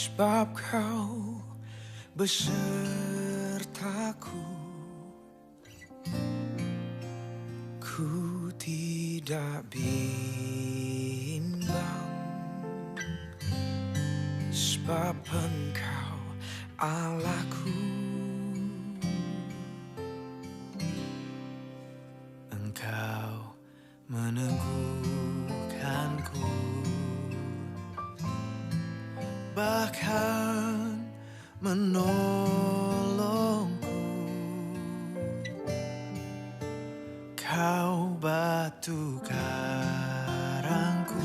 Sebab kau besertaku, ku tidak bimbang. Sebab Engkau Allahku, Engkau meneguhkanku, bahkan menolongku. Kau batu karangku,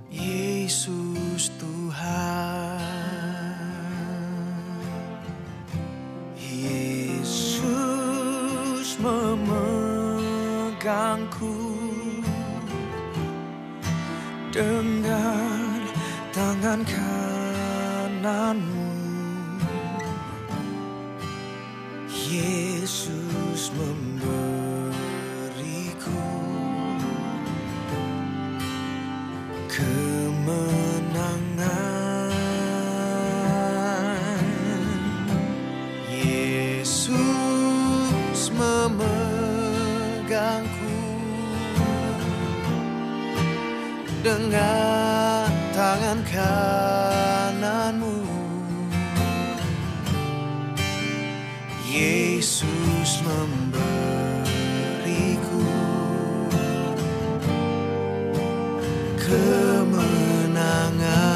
Yesus Tuhan. Yesus memegangku dengan tangan kananmu. Yesus memberiku kemenangan. Yesus memegangku dengan tangan kananmu. Yesus memberiku kemenangan.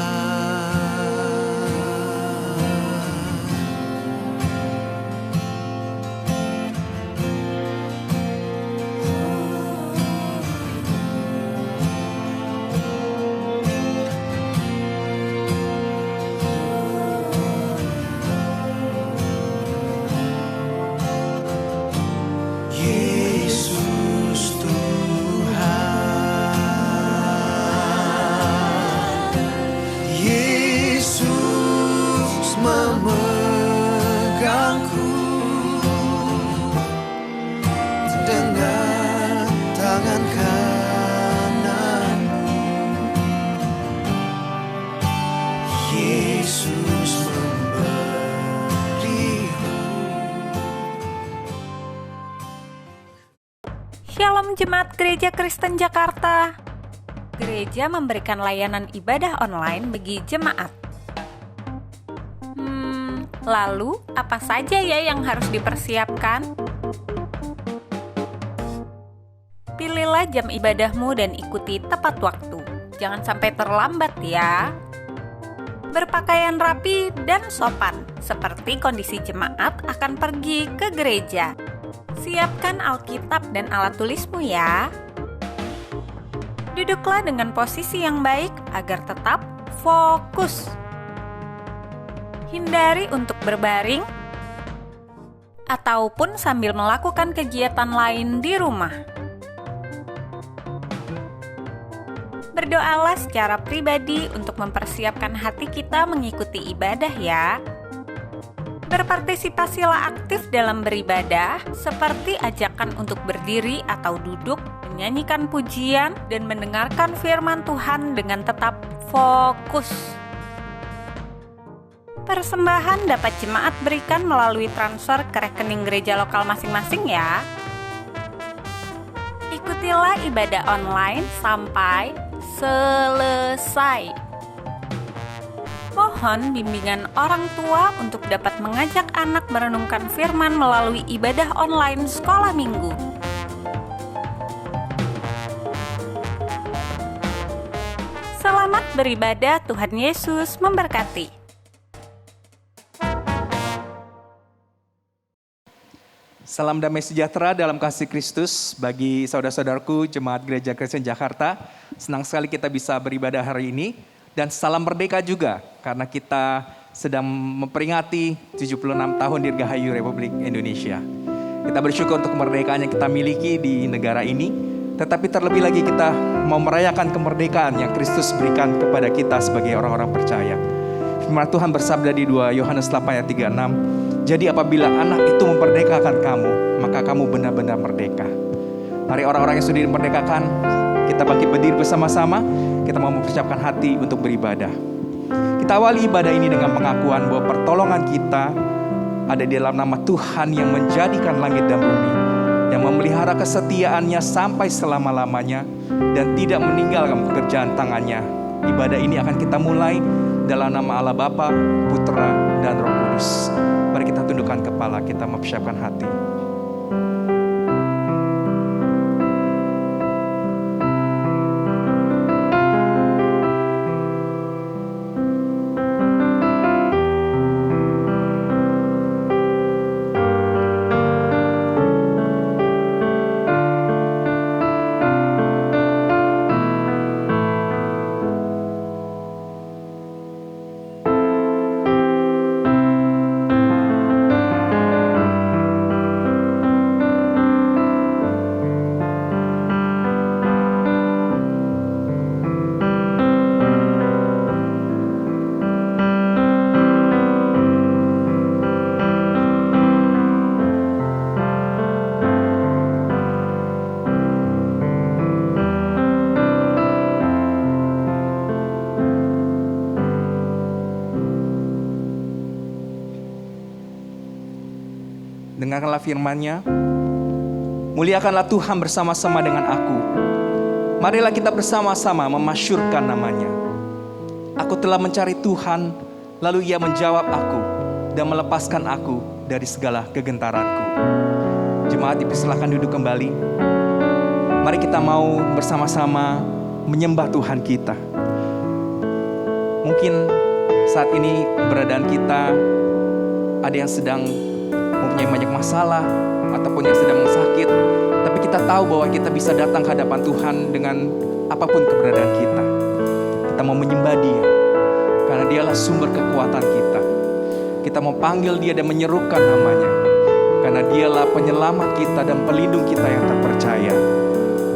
Shalom Jemaat Gereja Kristen Jakarta. Gereja memberikan layanan ibadah online bagi jemaat. Lalu apa saja ya yang harus dipersiapkan? Pilihlah jam ibadahmu dan ikuti tepat waktu. Jangan sampai terlambat ya. Berpakaian rapi dan sopan, seperti kondisi jemaat akan pergi ke gereja. Siapkan Alkitab dan alat tulismu ya. Duduklah dengan posisi yang baik agar tetap fokus. Hindari untuk berbaring ataupun sambil melakukan kegiatan lain di rumah. Berdoalah secara pribadi untuk mempersiapkan hati kita mengikuti ibadah ya. Berpartisipasilah aktif dalam beribadah, seperti ajakan untuk berdiri atau duduk, menyanyikan pujian, dan mendengarkan firman Tuhan dengan tetap fokus. Persembahan dapat jemaat berikan melalui transfer ke rekening gereja lokal masing-masing ya. Ikutilah ibadah online sampai selesai. Mohon bimbingan orang tua untuk dapat mengajak anak merenungkan firman melalui ibadah online sekolah minggu. Selamat beribadah, Tuhan Yesus memberkati. Salam damai sejahtera dalam kasih Kristus bagi saudara-saudaraku Jemaat Gereja Kristen Jakarta. Senang sekali kita bisa beribadah hari ini. Dan salam merdeka juga, karena kita sedang memperingati 76 tahun Dirgahayu Republik Indonesia. Kita bersyukur untuk kemerdekaan yang kita miliki di negara ini, tetapi terlebih lagi kita mau merayakan kemerdekaan yang Kristus berikan kepada kita sebagai orang-orang percaya. Firman Tuhan bersabda di 2 Yohanes 8 ayat 36, jadi apabila anak itu memperdekakan kamu, maka kamu benar-benar merdeka. Mari orang-orang yang sudah dimerdekakan, kita bangkit berdiri bersama-sama. Kita mau mempersiapkan hati untuk beribadah. Kita awali ibadah ini dengan pengakuan bahwa pertolongan kita ada di dalam nama Tuhan yang menjadikan langit dan bumi, yang memelihara kesetiaannya sampai selama-lamanya dan tidak meninggalkan pekerjaan tangannya. Ibadah ini akan kita mulai dalam nama Allah Bapa, Putra, dan Roh Kudus. Mari kita tundukkan kepala, kita mempersiapkan hati. Dengarkanlah firman-Nya. Muliakanlah Tuhan bersama-sama dengan aku. Marilah kita bersama-sama memasyurkan nama-Nya. Aku telah mencari Tuhan, lalu Ia menjawab aku dan melepaskan aku dari segala kegentaranku. Jemaat dipersilakan duduk kembali. Mari kita mau bersama-sama menyembah Tuhan kita. Mungkin saat ini keberadaan kita ada yang sedang mempunyai banyak masalah ataupun yang sedang sakit, tapi kita tahu bahwa kita bisa datang ke hadapan Tuhan dengan apapun keberadaan kita. Kita mau menyembah Dia karena Dialah sumber kekuatan kita. Kita mau panggil Dia dan menyerukan nama-Nya karena Dialah penyelamat kita dan pelindung kita yang terpercaya.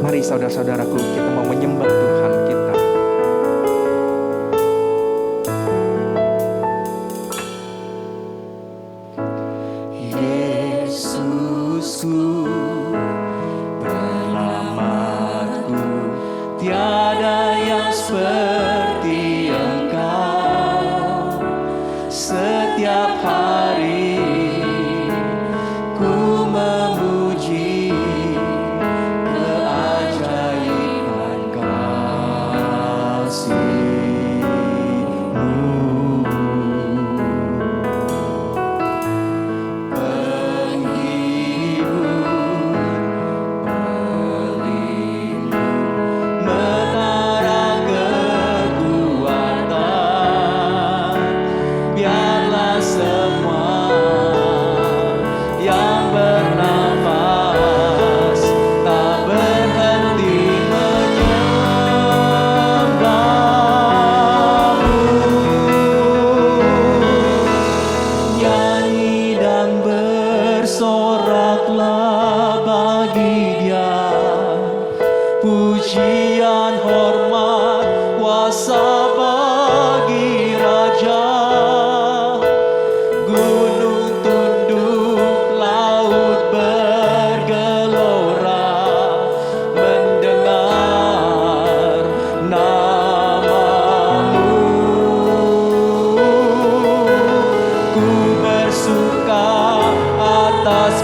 Mari saudara-saudaraku, kita mau menyembah Tuhan kita. Yesusku, penyelamatku, tiada yang seperti Engkau. Setiap hari ku memuji keajaiban kasih-Mu. Soraklah bagi Dia pujian, hormat, kuasa bagi Raja. Gunung tunduk, laut bergelora mendengar nama-Mu. Ku bersuka atas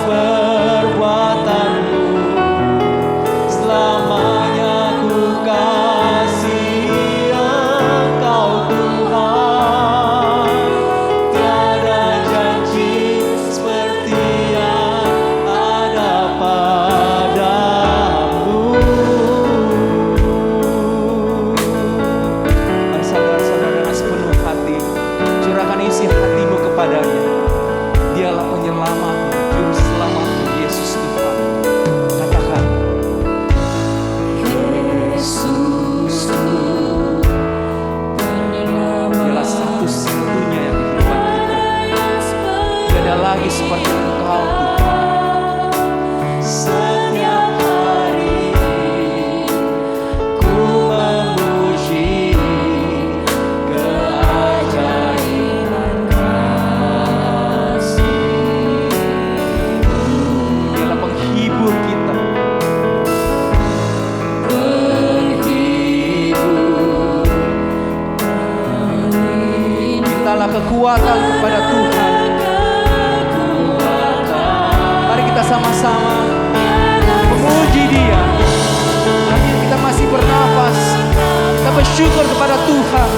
kekuatan kepada Tuhan. Mari kita sama-sama memuji Dia. Sambil kita masih bernafas, kita bersyukur kepada Tuhan.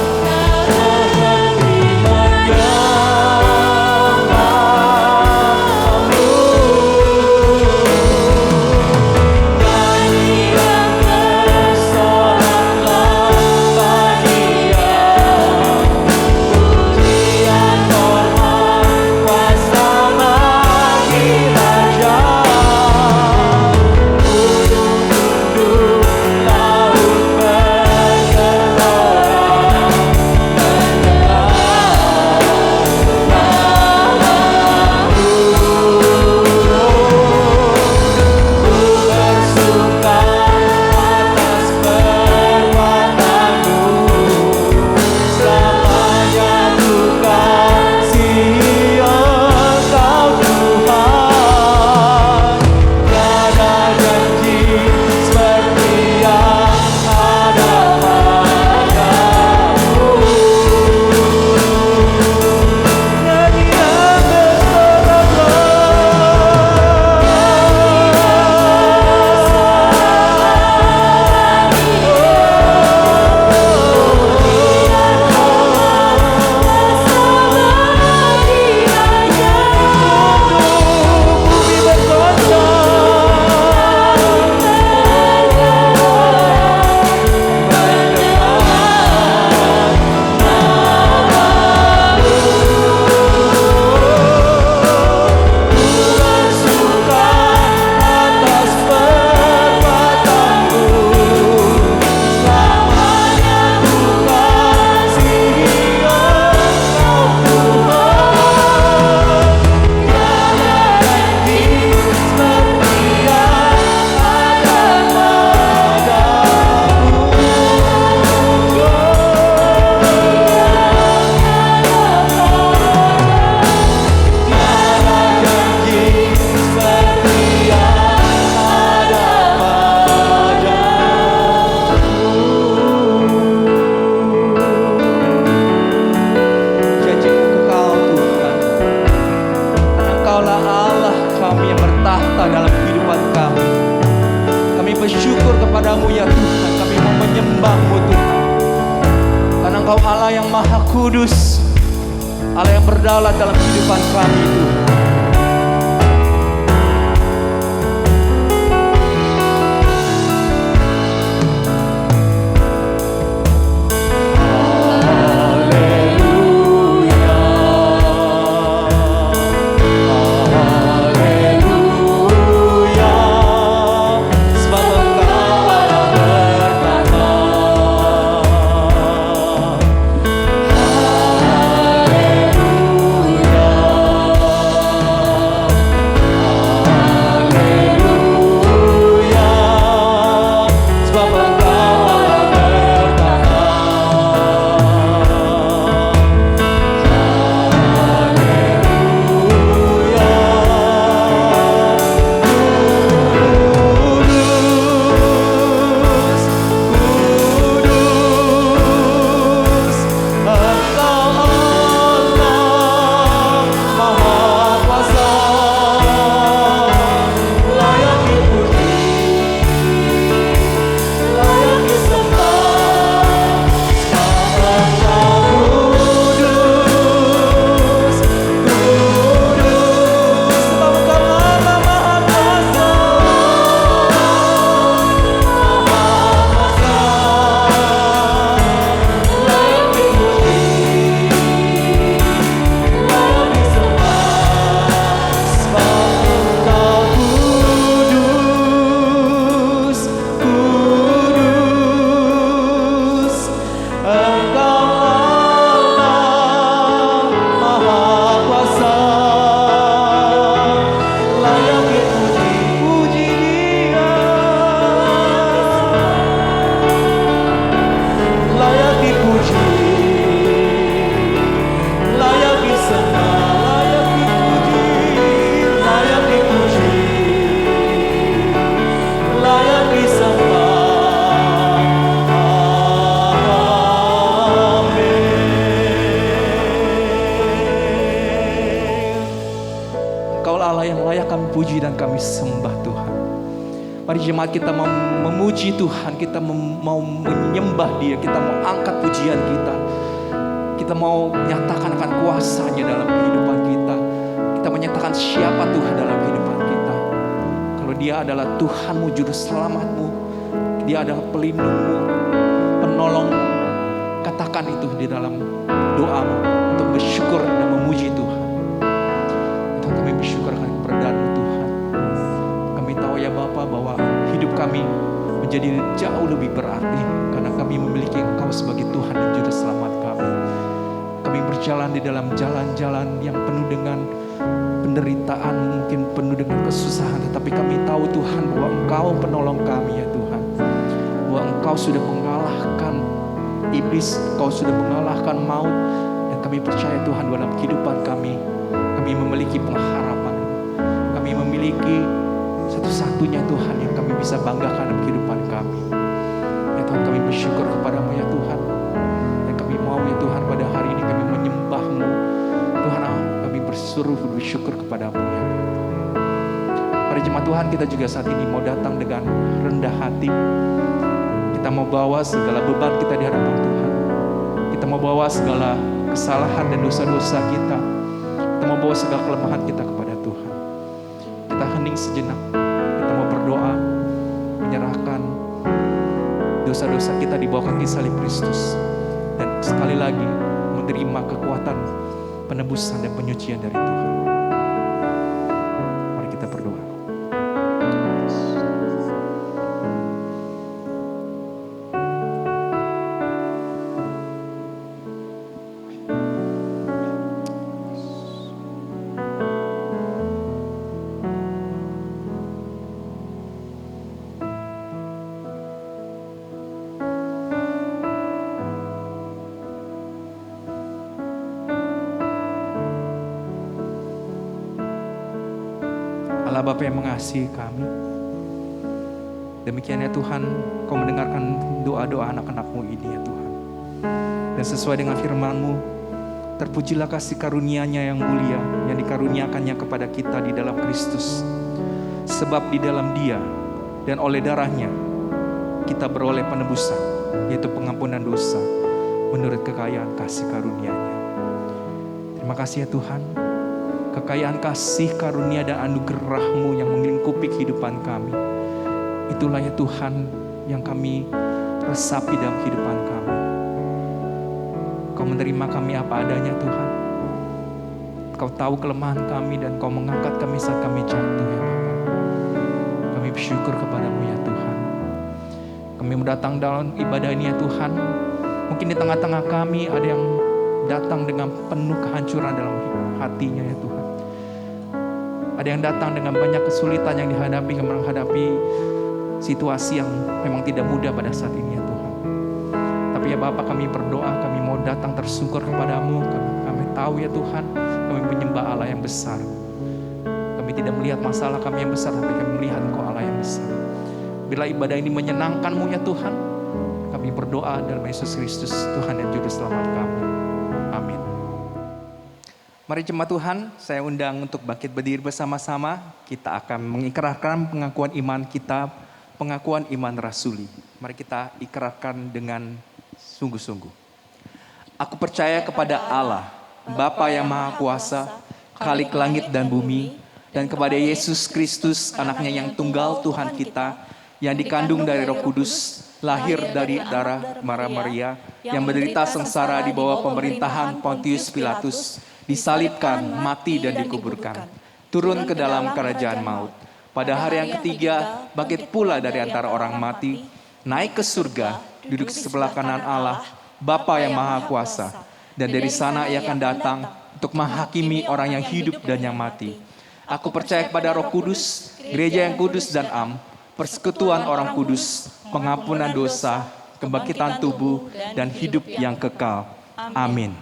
Engkau Allah yang Maha Kudus, Allah yang berdaulat dalam kehidupan kami Tuhan. puji dan kami sembah Tuhan. Mari jemaat kita mau memuji Tuhan, kita mau menyembah Dia, kita mau angkat pujian kita. Kita mau menyatakan akan kuasa-Nya dalam kehidupan kita. Kita menyatakan siapa Tuhan dalam kehidupan kita. Kalau Dia adalah Tuhanmu, juru selamatmu, Dia adalah pelindungmu, penolongmu. Katakan itu di dalam doamu untuk bersyukur dan memuji Tuhan. Tuhan, kami bersyukur akan keberadaan-Mu Tuhan. Kami tahu ya Bapa bahwa hidup kami menjadi jauh lebih berarti karena kami memiliki Engkau sebagai Tuhan dan Juru Selamat kami. Kami berjalan di dalam jalan-jalan yang penuh dengan penderitaan, mungkin penuh dengan kesusahan, tetapi kami tahu Tuhan bahwa Engkau penolong kami ya Tuhan. Bahwa Engkau sudah mengalahkan iblis, Engkau sudah mengalahkan maut, dan kami percaya Tuhan dalam kehidupan kami memiliki pengharapan. Kami memiliki satu-satunya Tuhan yang kami bisa banggakan dalam kehidupan kami. Ya Tuhan, kami bersyukur kepadamu ya Tuhan. Dan kami mau ya Tuhan pada hari ini kami menyembah-Mu. Tuhan, kami bersyukur kepadamu ya Tuhan. Para jemaat Tuhan, kita juga saat ini mau datang dengan rendah hati. Kita mau bawa segala beban kita di hadapan Tuhan. Kita mau bawa segala kesalahan dan dosa-dosa kita. Kita mau bawa segala kelemahan kita kepada Tuhan. Kita hening sejenak. Kita mau berdoa, menyerahkan dosa-dosa kita di bawah kaki salib Kristus. Dan sekali lagi menerima kekuatan penebusan dan penyucian dari Tuhan. Mari kita berdoa. Allah Bapa yang mengasihi kami, demikian ya Tuhan, Kau mendengarkan doa-doa anak-anak-Mu ini ya Tuhan. Dan sesuai dengan firman-Mu, terpujilah kasih karunia-Nya yang mulia, yang dikaruniakannya kepada kita di dalam Kristus. Sebab di dalam Dia dan oleh darah-Nya, kita beroleh penebusan, yaitu pengampunan dosa, menurut kekayaan kasih karunia-Nya. Terima kasih ya Tuhan. Kekayaan kasih karunia dan anugerah-Mu yang melingkupi kehidupan kami. Itulah ya Tuhan yang kami resapi dalam kehidupan kami. Kau menerima kami apa adanya Tuhan. Kau tahu kelemahan kami dan Kau mengangkat kami saat kami jatuh ya Bapa. Kami bersyukur kepadamu ya Tuhan. Kami datang dalam ibadah ini ya Tuhan. Mungkin di tengah-tengah kami ada yang datang dengan penuh kehancuran dalam hatinya ya Tuhan. Ada yang datang dengan banyak kesulitan yang dihadapi, menghadapi situasi yang memang tidak mudah pada saat ini ya Tuhan. Tapi ya Bapa, kami berdoa, kami mau datang tersungkur kepadamu. Kami tahu ya Tuhan, kami menyembah Allah yang besar. Kami tidak melihat masalah kami yang besar, tapi kami melihat Engkau Allah yang besar. Bila ibadah ini menyenangkan-Mu ya Tuhan, kami berdoa dalam Yesus Kristus, Tuhan dan Juru Selamat kami. Amin. Mari jemaat Tuhan, saya undang untuk bangkit berdiri bersama-sama. Kita akan mengikrarkan pengakuan iman kita, pengakuan iman rasuli. Mari kita ikrarkan dengan sungguh-sungguh. Aku percaya kepada Allah, Bapa yang Maha Kuasa, Khalik langit dan bumi, dan kepada Yesus Kristus, anaknya yang tunggal Tuhan kita, yang dikandung dari Roh Kudus, lahir dari darah Maria, yang menderita sengsara di bawah pemerintahan Pontius Pilatus, disalibkan, mati dan dikuburkan, turun ke dalam kerajaan maut. Pada hari yang ketiga, bangkit pula dari antara orang mati, naik ke surga, duduk di sebelah kanan Allah, Bapa yang Maha Kuasa. Dan dari sana Ia akan datang untuk menghakimi orang yang hidup dan yang mati. Aku percaya kepada Roh Kudus, gereja yang kudus dan am, persekutuan orang kudus, pengampunan dosa, kebangkitan tubuh, dan hidup yang kekal. Amin.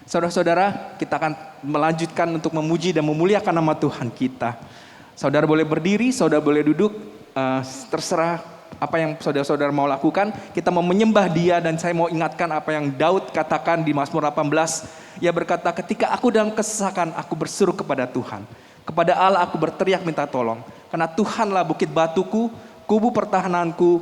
Saudara-saudara, kita akan melanjutkan untuk memuji dan memuliakan nama Tuhan kita. Saudara boleh berdiri, saudara boleh duduk, terserah apa yang saudara-saudara mau lakukan. Kita mau menyembah Dia, dan saya mau ingatkan apa yang Daud katakan di Mazmur 18. Ia berkata, ketika aku dalam kesesakan, aku berseru kepada Tuhan. Kepada Allah aku berteriak minta tolong. Karena Tuhanlah bukit batuku, kubu pertahananku,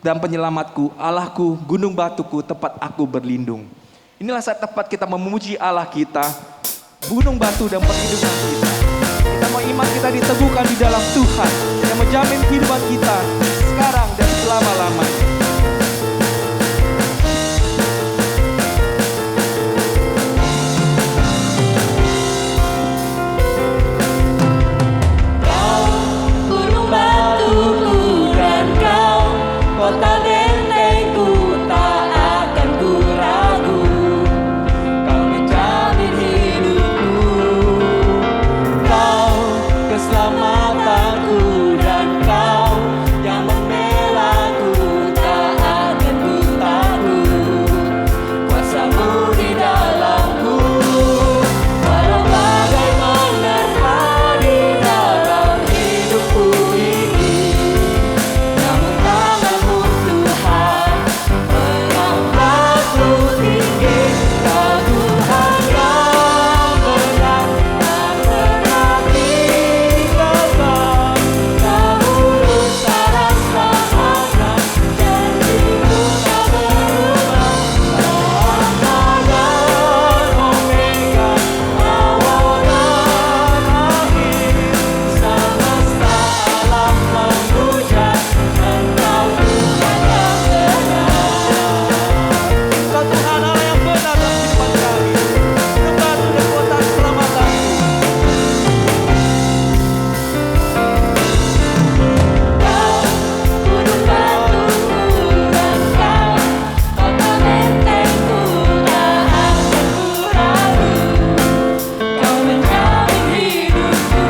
dan penyelamatku, Allahku, gunung batuku, tempat aku berlindung. Inilah saat tepat kita memuji Allah kita, gunung batu dan perlindungan kita. Kita mau iman kita diteguhkan di dalam Tuhan yang menjamin kehidupan kita sekarang dan selama-lamanya. Gunung batuku dan kau, kota bentengku, tak akan ku ragu. Kau menjamin hidupku, Kau keselamatanku, dan Kau yang membelaku, tak akan ku takut. Kuasamu di dalamku, walau bagai menerpa di dalam hidupku ini. Namun tanganmu Tuhan mengangkatku tinggi. Kau Tuhan yang benar, tak pernah tinggalkan. Kau urus secara selamanya, janjimu tak berubah. Alfa dan Omega, awal dan akhir. Semesta alam memuja, Engkau Tuhan yang benar. Engkau Tuhan Allah yang benar dalam kehidupan kami. Gunung batu dan kota keselamatanku. Gunung batuku dan Kau, kota bentengku, tak akan ku ragu. Kau menjamin hidupku,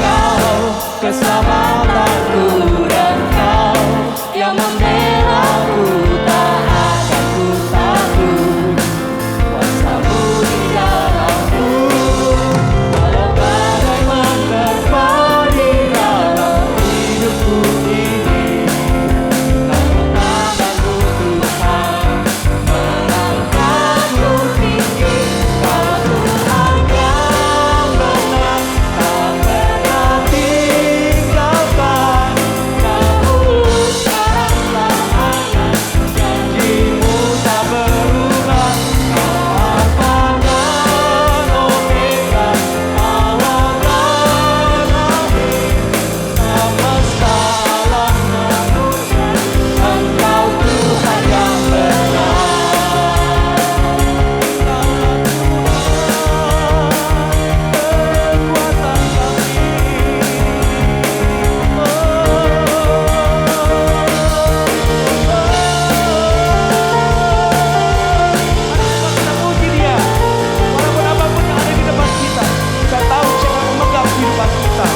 Kau keselamatanku, dan Kau yang membelaku, tak akan ku takut. Kuasamu di dalamku, walau badai menerpa di dalam hidupku ini. Namun tanganmu Tuhan mengangkatku tinggi. Kau Tuhan yang benar, tak pernah tinggalkan. Kau urus secara selamanya, janjimu tak berubah. Kau Alfa dan Omega, awal dan akhir. Semesta alam memuja, Engkau Tuhan yang benar. Kekuatan kami. Kita puji Dia. Walaupun apapun yang ada di depan kita, kita tahu siapa yang memegang kehidupan kita.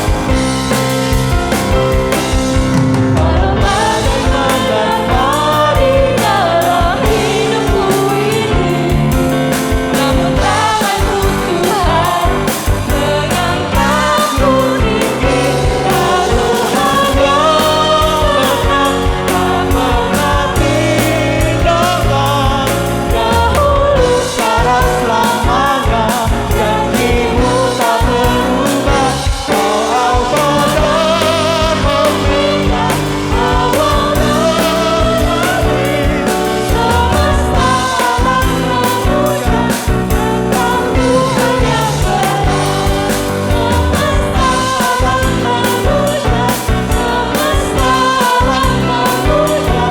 Walau badai menerpa di dalam hidupku ini, namun tanganmu Tuhan mengangkatku tinggi. Kau Tuhan yang benar, tak pernah tinggalkan. Kau urus secara selamanya, janjimu tak berubah. Kau Alfa dan Omega, awal dan akhir. Semesta alam memuja, Engkau Tuhan yang benar. Semesta alam memuja,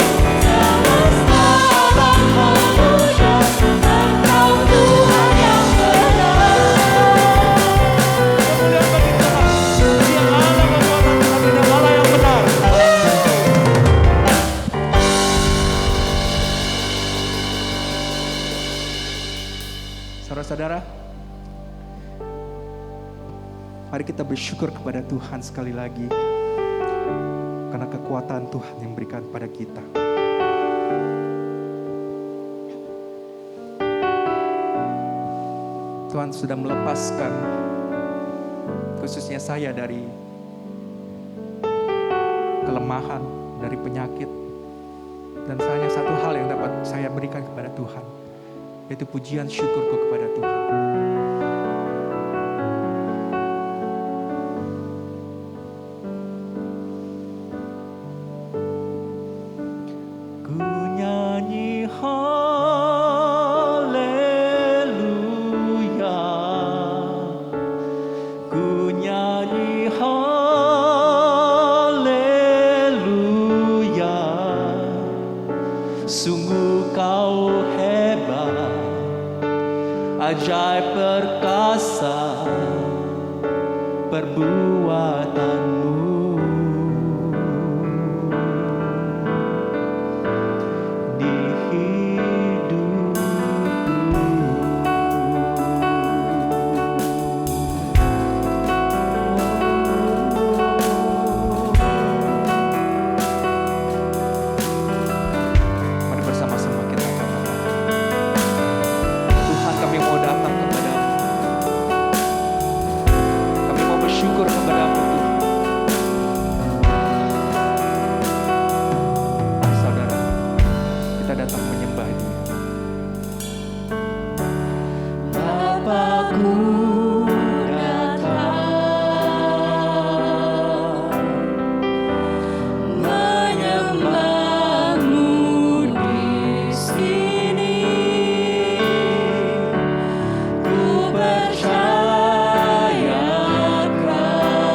semesta alam memuja, semesta alam memuja, Engkau Tuhan yang benar. Kemudian bagi Tuhan, Dia Allah kekuatan kami dan Allah yang benar. Saudara-saudara, mari kita bersyukur kepada Tuhan sekali lagi karena kekuatan Tuhan yang berikan pada kita. Tuhan sudah melepaskan khususnya saya dari kelemahan, dari penyakit. Dan hanya satu hal yang dapat saya berikan kepada Tuhan, yaitu pujian syukurku kepada Tuhan. perbuatanmu. Di hidupku. Mari bersama-sama kita katakan, Tuhan, kami mau datang kepadamu. Kami mau bersyukur kepadamu, Tuhan. Saudara, kita datang menyembah Dia. Bapakku datang menyembahmu di sini. Ku percaya Kau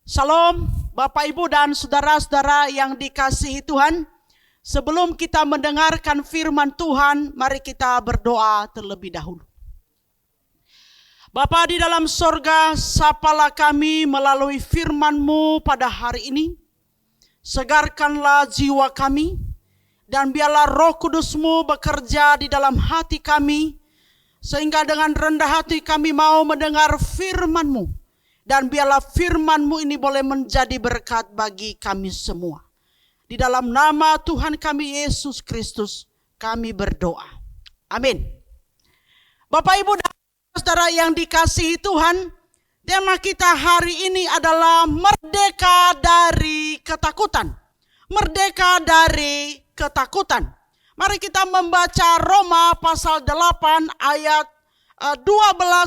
Shalom Bapak Ibu dan saudara-saudara yang dikasihi Tuhan. Sebelum kita mendengarkan firman Tuhan, mari kita berdoa terlebih dahulu. Bapa di dalam sorga, sapalah kami melalui firman-Mu pada hari ini. Segarkanlah jiwa kami, dan biarlah Roh Kudus-Mu bekerja di dalam hati kami, sehingga dengan rendah hati kami mau mendengar firman-Mu. Dan biarlah firman-Mu ini boleh menjadi berkat bagi kami semua. Di dalam nama Tuhan kami Yesus Kristus, kami berdoa. Amin. Bapak Ibu dan saudara yang dikasihi Tuhan, tema kita hari ini adalah merdeka dari ketakutan. Merdeka dari ketakutan. Mari kita membaca Roma pasal 8 ayat 12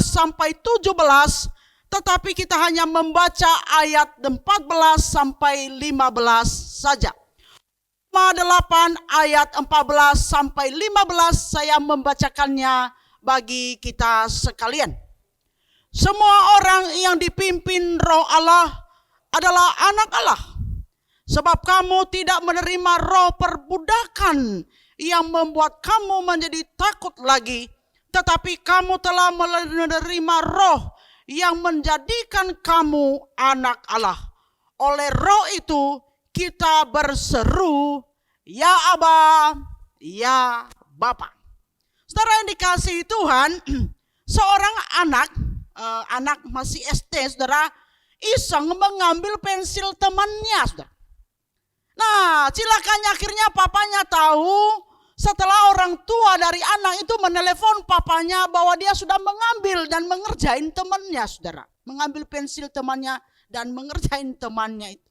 sampai 17. Tetapi kita hanya membaca ayat 14 sampai 15 saja. Roma 8 ayat 14 sampai 15 saya membacakannya bagi kita sekalian. Semua orang yang dipimpin Roh Allah adalah anak Allah. Sebab kamu tidak menerima roh perbudakan yang membuat kamu menjadi takut lagi. Tetapi kamu telah menerima roh yang menjadikan kamu anak Allah. Oleh roh itu kita berseru, ya Aba, ya Bapa. Saudara yang dikasihi Tuhan, seorang anak masih SD, saudara, iseng mengambil pensil temannya, saudara. Nah, cilakanya akhirnya papanya tahu. Setelah orang tua dari anak itu menelepon papanya bahwa dia sudah mengambil dan mengerjain temannya, saudara. Mengambil pensil temannya dan mengerjain temannya itu.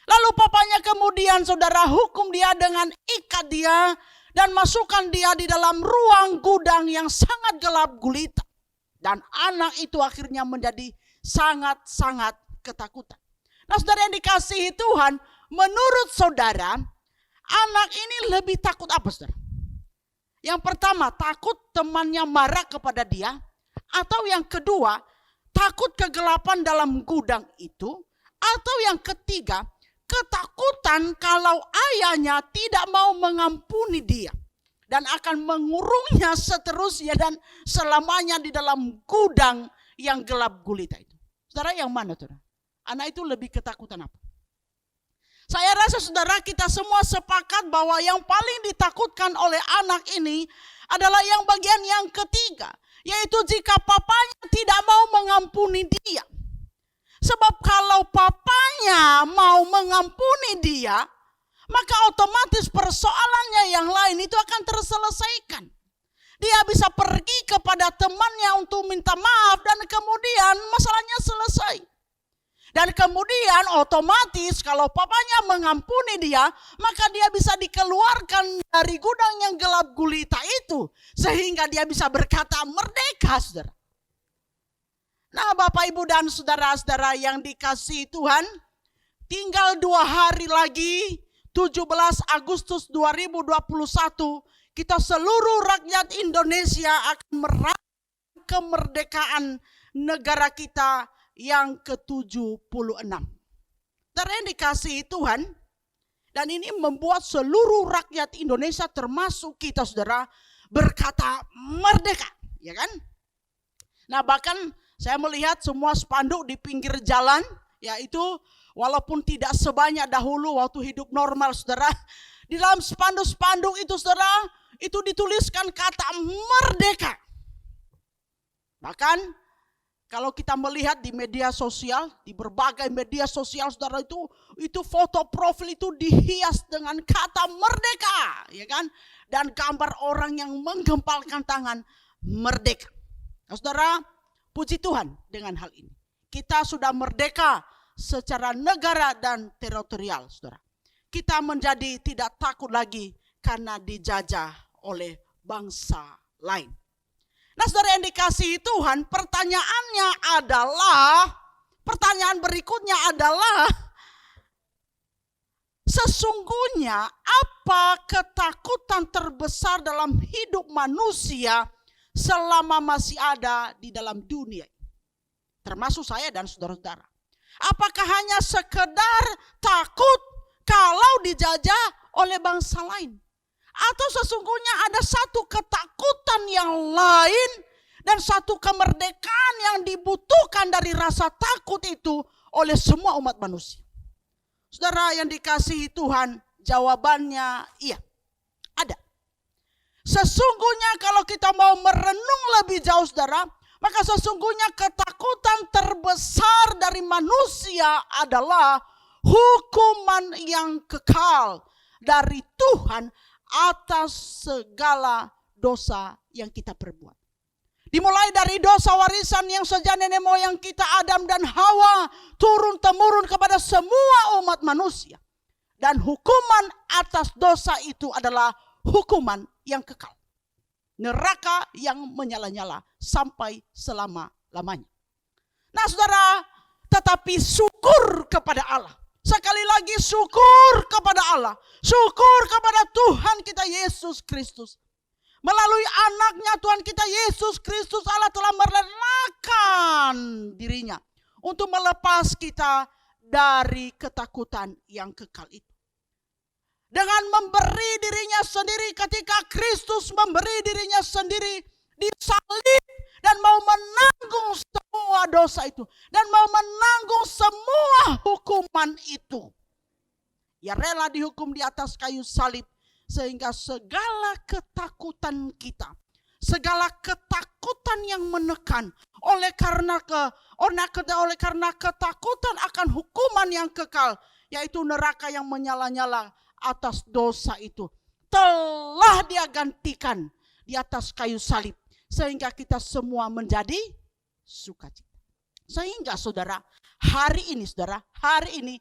Lalu papanya kemudian, saudara, hukum dia dengan ikat dia dan masukkan dia di dalam ruang gudang yang sangat gelap gulita. Dan anak itu akhirnya menjadi sangat-sangat ketakutan. Nah, saudara yang dikasihi Tuhan, menurut saudara, anak ini lebih takut apa, saudara? Yang pertama, takut temannya marah kepada dia. Atau yang kedua, takut kegelapan dalam gudang itu. Atau yang ketiga, ketakutan kalau ayahnya tidak mau mengampuni dia. Dan akan mengurungnya seterusnya dan selamanya di dalam gudang yang gelap gulita itu. Saudara, yang mana, saudara? Anak itu lebih ketakutan apa? Saya rasa saudara kita semua sepakat bahwa yang paling ditakutkan oleh anak ini adalah yang bagian yang ketiga. Yaitu jika papanya tidak mau mengampuni dia. Sebab kalau papanya mau mengampuni dia, maka otomatis persoalannya yang lain itu akan terselesaikan. Dia bisa pergi kepada temannya untuk minta maaf dan kemudian masalahnya selesai. Dan kemudian otomatis kalau papanya mengampuni dia, maka dia bisa dikeluarkan dari gudang yang gelap gulita itu. Sehingga dia bisa berkata merdeka, saudara. Nah, Bapak, Ibu, dan saudara-saudara yang dikasihi Tuhan, tinggal 2 hari lagi, 17 Agustus 2021, kita seluruh rakyat Indonesia akan merayakan kemerdekaan negara kita yang ke-76. Saudara yang dikasihi Tuhan, dan ini membuat seluruh rakyat Indonesia termasuk kita, saudara, berkata merdeka, ya kan? Nah, bahkan saya melihat semua spanduk di pinggir jalan, yaitu walaupun tidak sebanyak dahulu waktu hidup normal, saudara, di dalam spanduk-spanduk itu, saudara, itu dituliskan kata merdeka. Bahkan kalau kita melihat di media sosial, di berbagai media sosial, saudara, itu foto profil itu dihias dengan kata merdeka, ya kan? Dan gambar orang yang menggempalkan tangan merdeka. Nah, saudara, puji Tuhan dengan hal ini. Kita sudah merdeka secara negara dan teritorial, saudara. Kita menjadi tidak takut lagi karena dijajah oleh bangsa lain. Nah, saudara yang dikasihi Tuhan, pertanyaan berikutnya adalah, sesungguhnya apa ketakutan terbesar dalam hidup manusia selama masih ada di dalam dunia? Termasuk saya dan saudara-saudara. Apakah hanya sekedar takut kalau dijajah oleh bangsa lain? Atau sesungguhnya ada satu ketakutan yang lain dan satu kemerdekaan yang dibutuhkan dari rasa takut itu oleh semua umat manusia? Saudara yang dikasihi Tuhan, jawabannya iya, ada. Sesungguhnya kalau kita mau merenung lebih jauh saudara, maka sesungguhnya ketakutan terbesar dari manusia adalah hukuman yang kekal dari Tuhan atas segala dosa yang kita perbuat. Dimulai dari dosa warisan yang sejak nenek moyang kita Adam dan Hawa turun-temurun kepada semua umat manusia. Dan hukuman atas dosa itu adalah hukuman yang kekal. Neraka yang menyala-nyala sampai selama-lamanya. Nah saudara, tetapi syukur kepada Allah. Sekali lagi syukur kepada Allah. Syukur kepada Tuhan kita Yesus Kristus. Melalui anaknya Tuhan kita Yesus Kristus, Allah telah merelakan dirinya untuk melepas kita dari ketakutan yang kekal itu. Dengan memberi dirinya sendiri, ketika Kristus memberi dirinya sendiri disalib dan mau menanggung semua dosa itu dan mau menanggung semua hukuman itu. Ya rela dihukum di atas kayu salib sehingga segala ketakutan kita, segala ketakutan yang menekan oleh karena ketakutan akan hukuman yang kekal, yaitu neraka yang menyala-nyala atas dosa itu, telah dia gantikan di atas kayu salib sehingga kita semua menjadi sukacita. Sehingga saudara, hari ini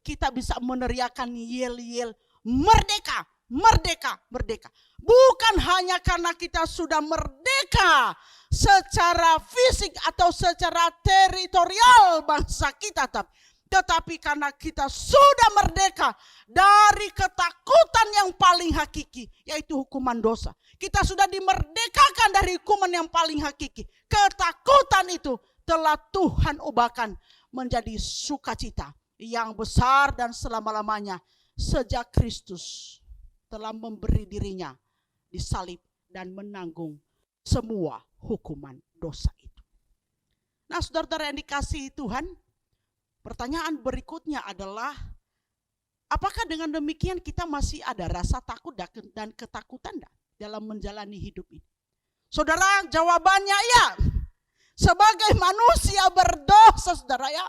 kita bisa meneriakan yel-yel merdeka, merdeka, merdeka. Bukan hanya karena kita sudah merdeka secara fisik atau secara teritorial bangsa kita, tetapi karena kita sudah merdeka dari ketakutan yang paling hakiki, yaitu hukuman dosa. Kita sudah dimerdekakan dari hukuman yang paling hakiki. Ketakutan itu telah Tuhan ubahkan menjadi sukacita yang besar dan selama-lamanya sejak Kristus telah memberi dirinya disalib dan menanggung semua hukuman dosa itu. Nah saudara-saudara yang dikasihi Tuhan, pertanyaan berikutnya adalah, apakah dengan demikian kita masih ada rasa takut dan ketakutan dalam menjalani hidup ini? Saudara, jawabannya ya. Sebagai manusia berdosa saudara ya,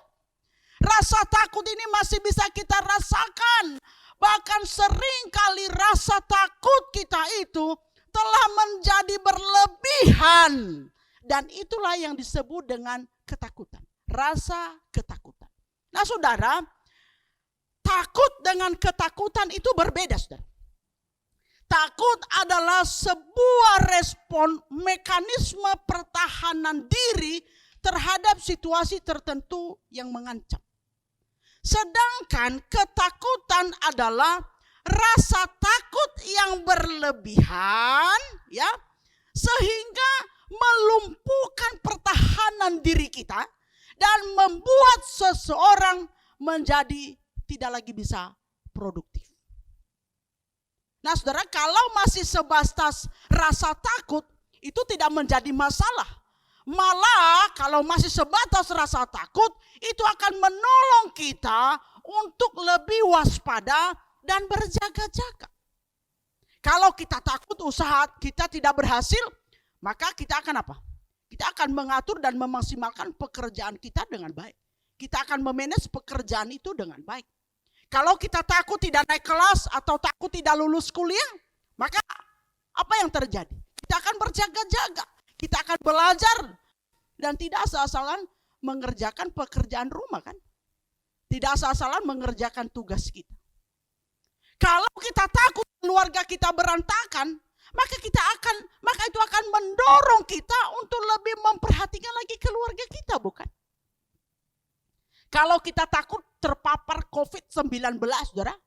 rasa takut ini masih bisa kita rasakan. Bahkan sering kali rasa takut kita itu telah menjadi berlebihan. Dan itulah yang disebut dengan ketakutan. Rasa ketakutan. Nah saudara, takut dengan ketakutan itu berbeda saudara. Takut adalah sebuah respon mekanisme pertahanan diri terhadap situasi tertentu yang mengancam. Sedangkan ketakutan adalah rasa takut yang berlebihan, ya, sehingga melumpuhkan pertahanan diri kita dan membuat seseorang menjadi tidak lagi bisa produktif. Nah saudara, kalau masih sebatas rasa takut itu tidak menjadi masalah. Malah kalau masih sebatas rasa takut itu akan menolong kita untuk lebih waspada dan berjaga-jaga. Kalau kita takut usaha kita tidak berhasil, maka kita akan apa? Kita akan mengatur dan memaksimalkan pekerjaan kita dengan baik. Kita akan memanage pekerjaan itu dengan baik. Kalau kita takut tidak naik kelas atau takut tidak lulus kuliah, maka apa yang terjadi? Kita akan berjaga-jaga. Kita akan belajar dan tidak asal-asalan mengerjakan pekerjaan rumah kan? Tidak asal-asalan mengerjakan tugas kita. Kalau kita takut keluarga kita berantakan, maka itu akan mendorong kita untuk lebih memperhatikan lagi keluarga kita, bukan? Kalau kita takut terpapar COVID-19, saudara,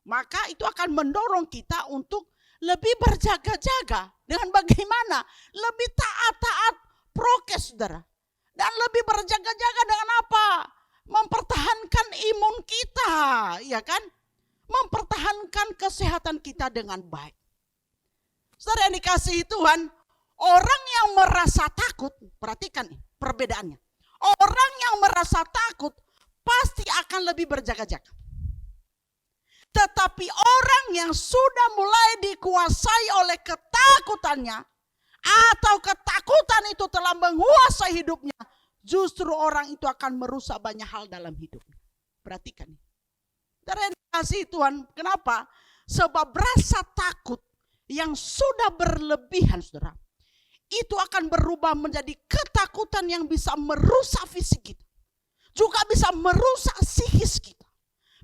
maka itu akan mendorong kita untuk lebih berjaga-jaga dengan bagaimana? Lebih taat-taat prokes, saudara. Dan lebih berjaga-jaga dengan apa? ya kan, mempertahankan kesehatan kita dengan baik. Saudara yang dikasihi Tuhan, orang yang merasa takut, perhatikan nih perbedaannya. Orang yang merasa takut pasti akan lebih berjaga-jaga. Tetapi orang yang sudah mulai dikuasai oleh ketakutannya, atau ketakutan itu telah menguasai hidupnya, justru orang itu akan merusak banyak hal dalam hidupnya. Perhatikan nih. Kasih Tuhan, kenapa? Sebab rasa takut yang sudah berlebihan, saudara, itu akan berubah menjadi ketakutan yang bisa merusak fisik kita, juga bisa merusak psikis kita.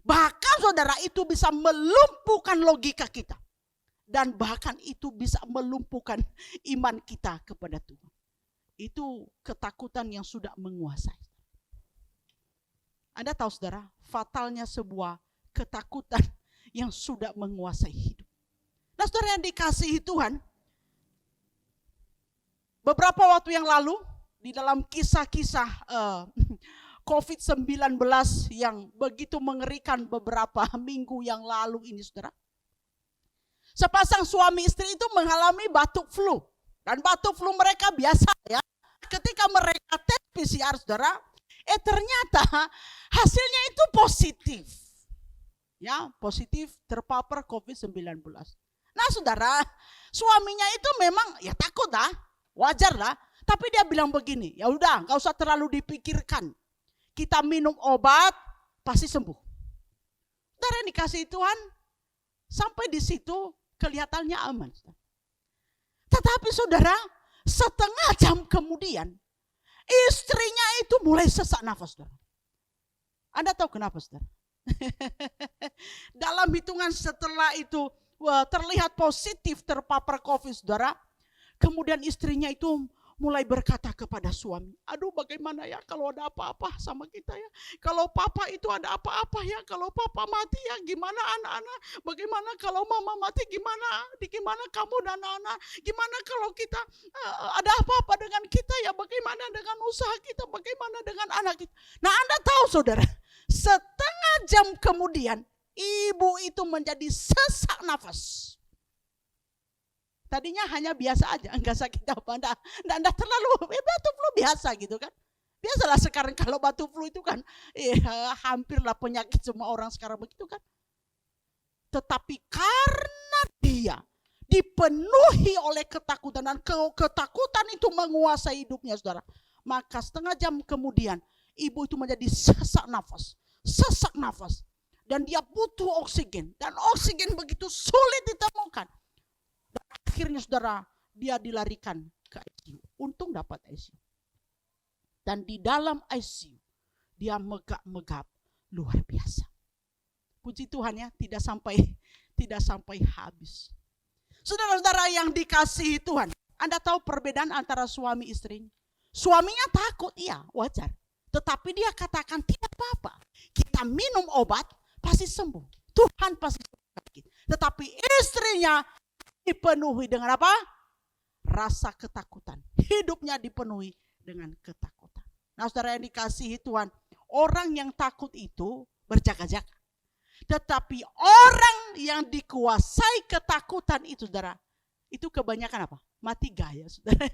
Bahkan saudara, itu bisa melumpuhkan logika kita. Dan bahkan itu bisa melumpuhkan iman kita kepada Tuhan. Itu ketakutan yang sudah menguasai. Anda tahu saudara, fatalnya sebuah ketakutan yang sudah menguasai hidup. Nah saudara yang dikasihi Tuhan, beberapa waktu yang lalu, di dalam kisah-kisah COVID-19 yang begitu mengerikan beberapa minggu yang lalu ini saudara. Sepasang suami istri itu mengalami batuk flu. Dan batuk flu mereka biasa ya. Ketika mereka tes PCR saudara, ternyata hasilnya itu positif. Ya, positif terpapar COVID-19. Nah saudara, suaminya itu memang ya takut lah, wajar lah. Tapi dia bilang begini, ya udah gak usah terlalu dipikirkan. Kita minum obat, pasti sembuh. Saudara yang dikasihi Tuhan, sampai di situ kelihatannya aman. Tetapi saudara, setengah jam kemudian, istrinya itu mulai sesak nafas. Saudara. Anda tahu kenapa saudara? Dalam hitungan setelah itu terlihat positif terpapar COVID saudara, kemudian istrinya itu mulai berkata kepada suami, aduh bagaimana ya kalau ada apa-apa sama kita ya. Kalau papa itu ada apa-apa ya, kalau papa mati ya gimana anak-anak. Bagaimana kalau mama mati gimana kamu dan anak. Gimana kalau kita ada apa-apa dengan kita ya, bagaimana dengan usaha kita, bagaimana dengan anak kita. Nah Anda tahu saudara, setengah jam kemudian ibu itu menjadi sesak nafas. Tadinya hanya biasa aja, enggak sakit apa, enggak terlalu batuk flu biasa gitu kan. Biasalah sekarang kalau batuk flu itu kan hampirlah penyakit semua orang sekarang begitu kan. Tetapi karena dia dipenuhi oleh ketakutan dan ketakutan itu menguasai hidupnya saudara. Maka setengah jam kemudian ibu itu menjadi sesak nafas. Dan dia butuh oksigen. Dan oksigen begitu sulit ditemukan. Akhirnya saudara, dia dilarikan ke ICU. Untung dapat ICU. Dan di dalam ICU, dia megap-megap luar biasa. Puji Tuhan ya, tidak sampai habis. Saudara-saudara yang dikasihi Tuhan, Anda tahu perbedaan antara suami istri? Suaminya takut, iya wajar. Tetapi dia katakan tidak apa-apa. Kita minum obat, pasti sembuh. Tuhan pasti sembuh. Tetapi istrinya dipenuhi dengan apa? Rasa ketakutan. Hidupnya dipenuhi dengan ketakutan. Nah saudara yang dikasihi Tuhan, orang yang takut itu berjaga-jaga. Tetapi orang yang dikuasai ketakutan itu saudara, itu kebanyakan apa? Mati gaya saudara.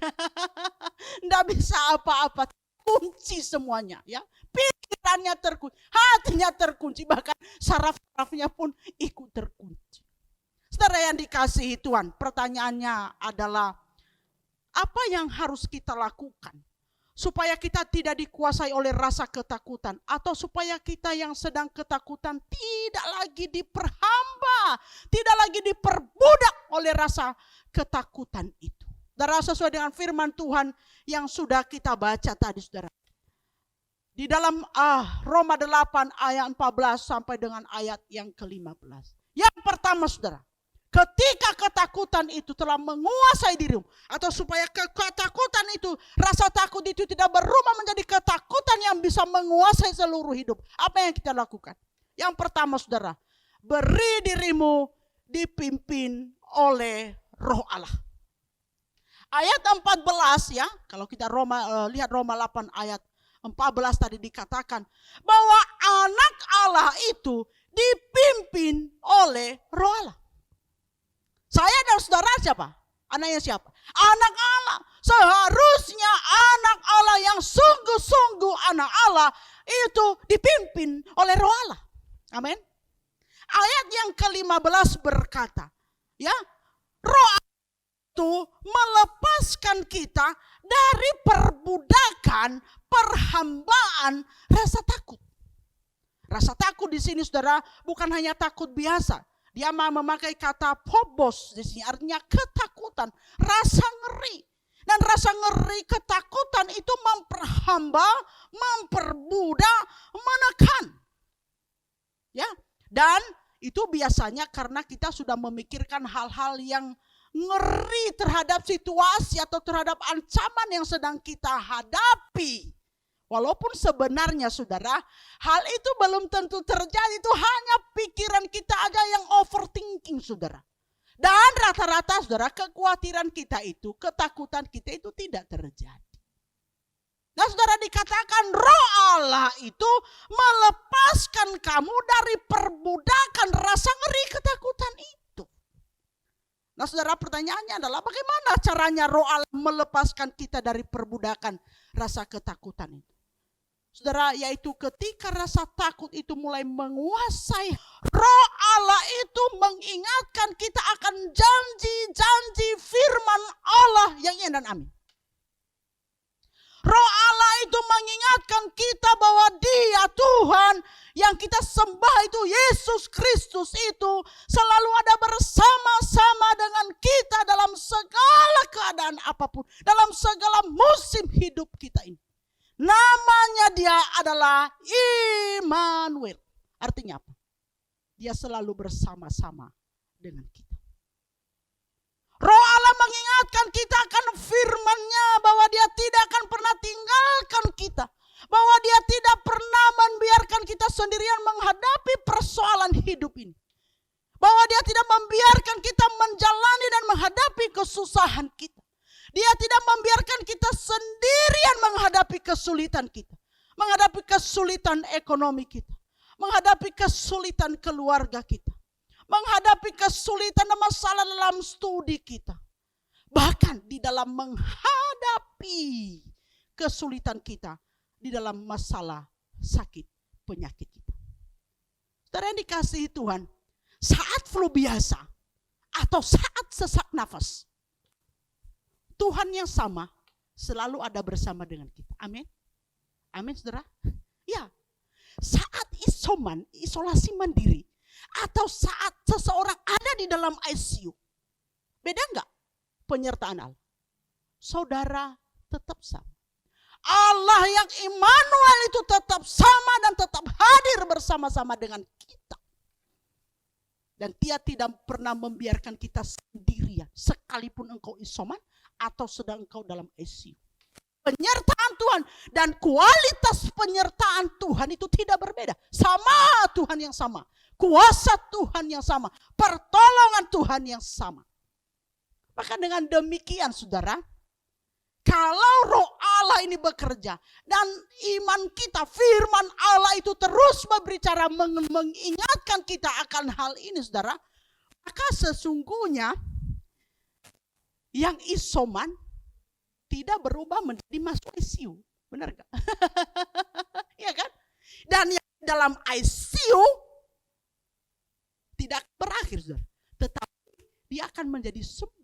Nggak bisa apa-apa, kunci semuanya ya. Pikirannya terkunci, hatinya terkunci, bahkan saraf-sarafnya pun ikut terkunci. Saudara yang dikasihi Tuhan, pertanyaannya adalah apa yang harus kita lakukan supaya kita tidak dikuasai oleh rasa ketakutan, atau supaya kita yang sedang ketakutan tidak lagi diperhamba, tidak lagi diperbudak oleh rasa ketakutan itu. Saudara, sesuai dengan firman Tuhan yang sudah kita baca tadi saudara. Di dalam Roma 8 ayat 14 sampai dengan ayat yang ke-15. Yang pertama saudara, ketika ketakutan itu telah menguasai dirimu, atau supaya ketakutan itu, rasa takut itu tidak berubah menjadi ketakutan yang bisa menguasai seluruh hidup. Apa yang kita lakukan? Yang pertama saudara, beri dirimu dipimpin oleh Roh Allah. Ayat 14 ya, kalau kita lihat Roma 8 ayat 14 tadi dikatakan bahwa anak Allah itu dipimpin oleh Roh Allah. Saya dan saudara siapa? Anaknya siapa? Anak Allah. Seharusnya anak Allah yang sungguh-sungguh anak Allah itu dipimpin oleh Roh Allah. Amin. Ayat yang ke-15 berkata, ya, Roh Allah itu melepaskan kita dari perbudakan, perhambaan, rasa takut. Rasa takut di sini saudara bukan hanya takut biasa. Dia memakai kata phobos di sini, artinya ketakutan, rasa ngeri. Dan rasa ngeri, ketakutan itu memperhamba, memperbudak, menekan. Ya, dan itu biasanya karena kita sudah memikirkan hal-hal yang ngeri terhadap situasi atau terhadap ancaman yang sedang kita hadapi. Walaupun sebenarnya saudara, hal itu belum tentu terjadi, itu hanya pikiran kita aja yang overthinking saudara. Dan rata-rata saudara, kekhawatiran kita itu, ketakutan kita itu tidak terjadi. Nah saudara, dikatakan Roh Allah itu melepaskan kamu dari perbudakan rasa ngeri ketakutan itu. Nah saudara, pertanyaannya adalah bagaimana caranya Roh Allah melepaskan kita dari perbudakan rasa ketakutan itu? Saudara, yaitu ketika rasa takut itu mulai menguasai, Roh Allah itu mengingatkan kita akan janji-janji firman Allah yang iya dan amin. Roh Allah itu mengingatkan kita bahwa Dia Tuhan yang kita sembah itu, Yesus Kristus itu selalu ada bersama-sama dengan kita dalam segala keadaan apapun, dalam segala musim hidup kita ini. Namanya Dia adalah Immanuel. Artinya apa? Dia selalu bersama-sama dengan kita. Roh Allah mengingatkan kita akan firman-Nya bahwa Dia tidak akan pernah tinggalkan kita. Bahwa Dia tidak pernah membiarkan kita sendirian menghadapi persoalan hidup ini. Bahwa Dia tidak membiarkan kita menjalani dan menghadapi kesusahan kita. Dia tidak membiarkan kita sendirian menghadapi kesulitan kita. Menghadapi kesulitan ekonomi kita. Menghadapi kesulitan keluarga kita. Menghadapi kesulitan dan masalah dalam studi kita. Bahkan di dalam menghadapi kesulitan kita. Di dalam masalah sakit penyakit kita. Saudara yang dikasihi Tuhan. Saat flu biasa. Atau saat sesak nafas. Tuhan yang sama selalu ada bersama dengan kita. Amin. Amin saudara. Ya. Saat isolasi mandiri. Atau saat seseorang ada di dalam ICU. Beda enggak penyertaan Allah? Saudara tetap sama. Allah yang Immanuel itu tetap sama dan tetap hadir bersama-sama dengan kita. Dan Dia tidak pernah membiarkan kita sendirian. Sekalipun engkau isoman atau sedang engkau dalam ICU. Penyertaan Tuhan dan kualitas penyertaan Tuhan itu tidak berbeda. Sama Tuhan yang sama. Kuasa Tuhan yang sama. Pertolongan Tuhan yang sama. Maka dengan demikian saudara, kalau Roh Allah ini bekerja dan iman kita, firman Allah itu terus berbicara mengingatkan kita akan hal ini saudara, maka sesungguhnya yang isoman tidak berubah menjadi masuk ICU. Benar gak? Iya kan? Dan yang dalam ICU tidak berakhir saudara. Tetapi dia akan menjadi sembuh.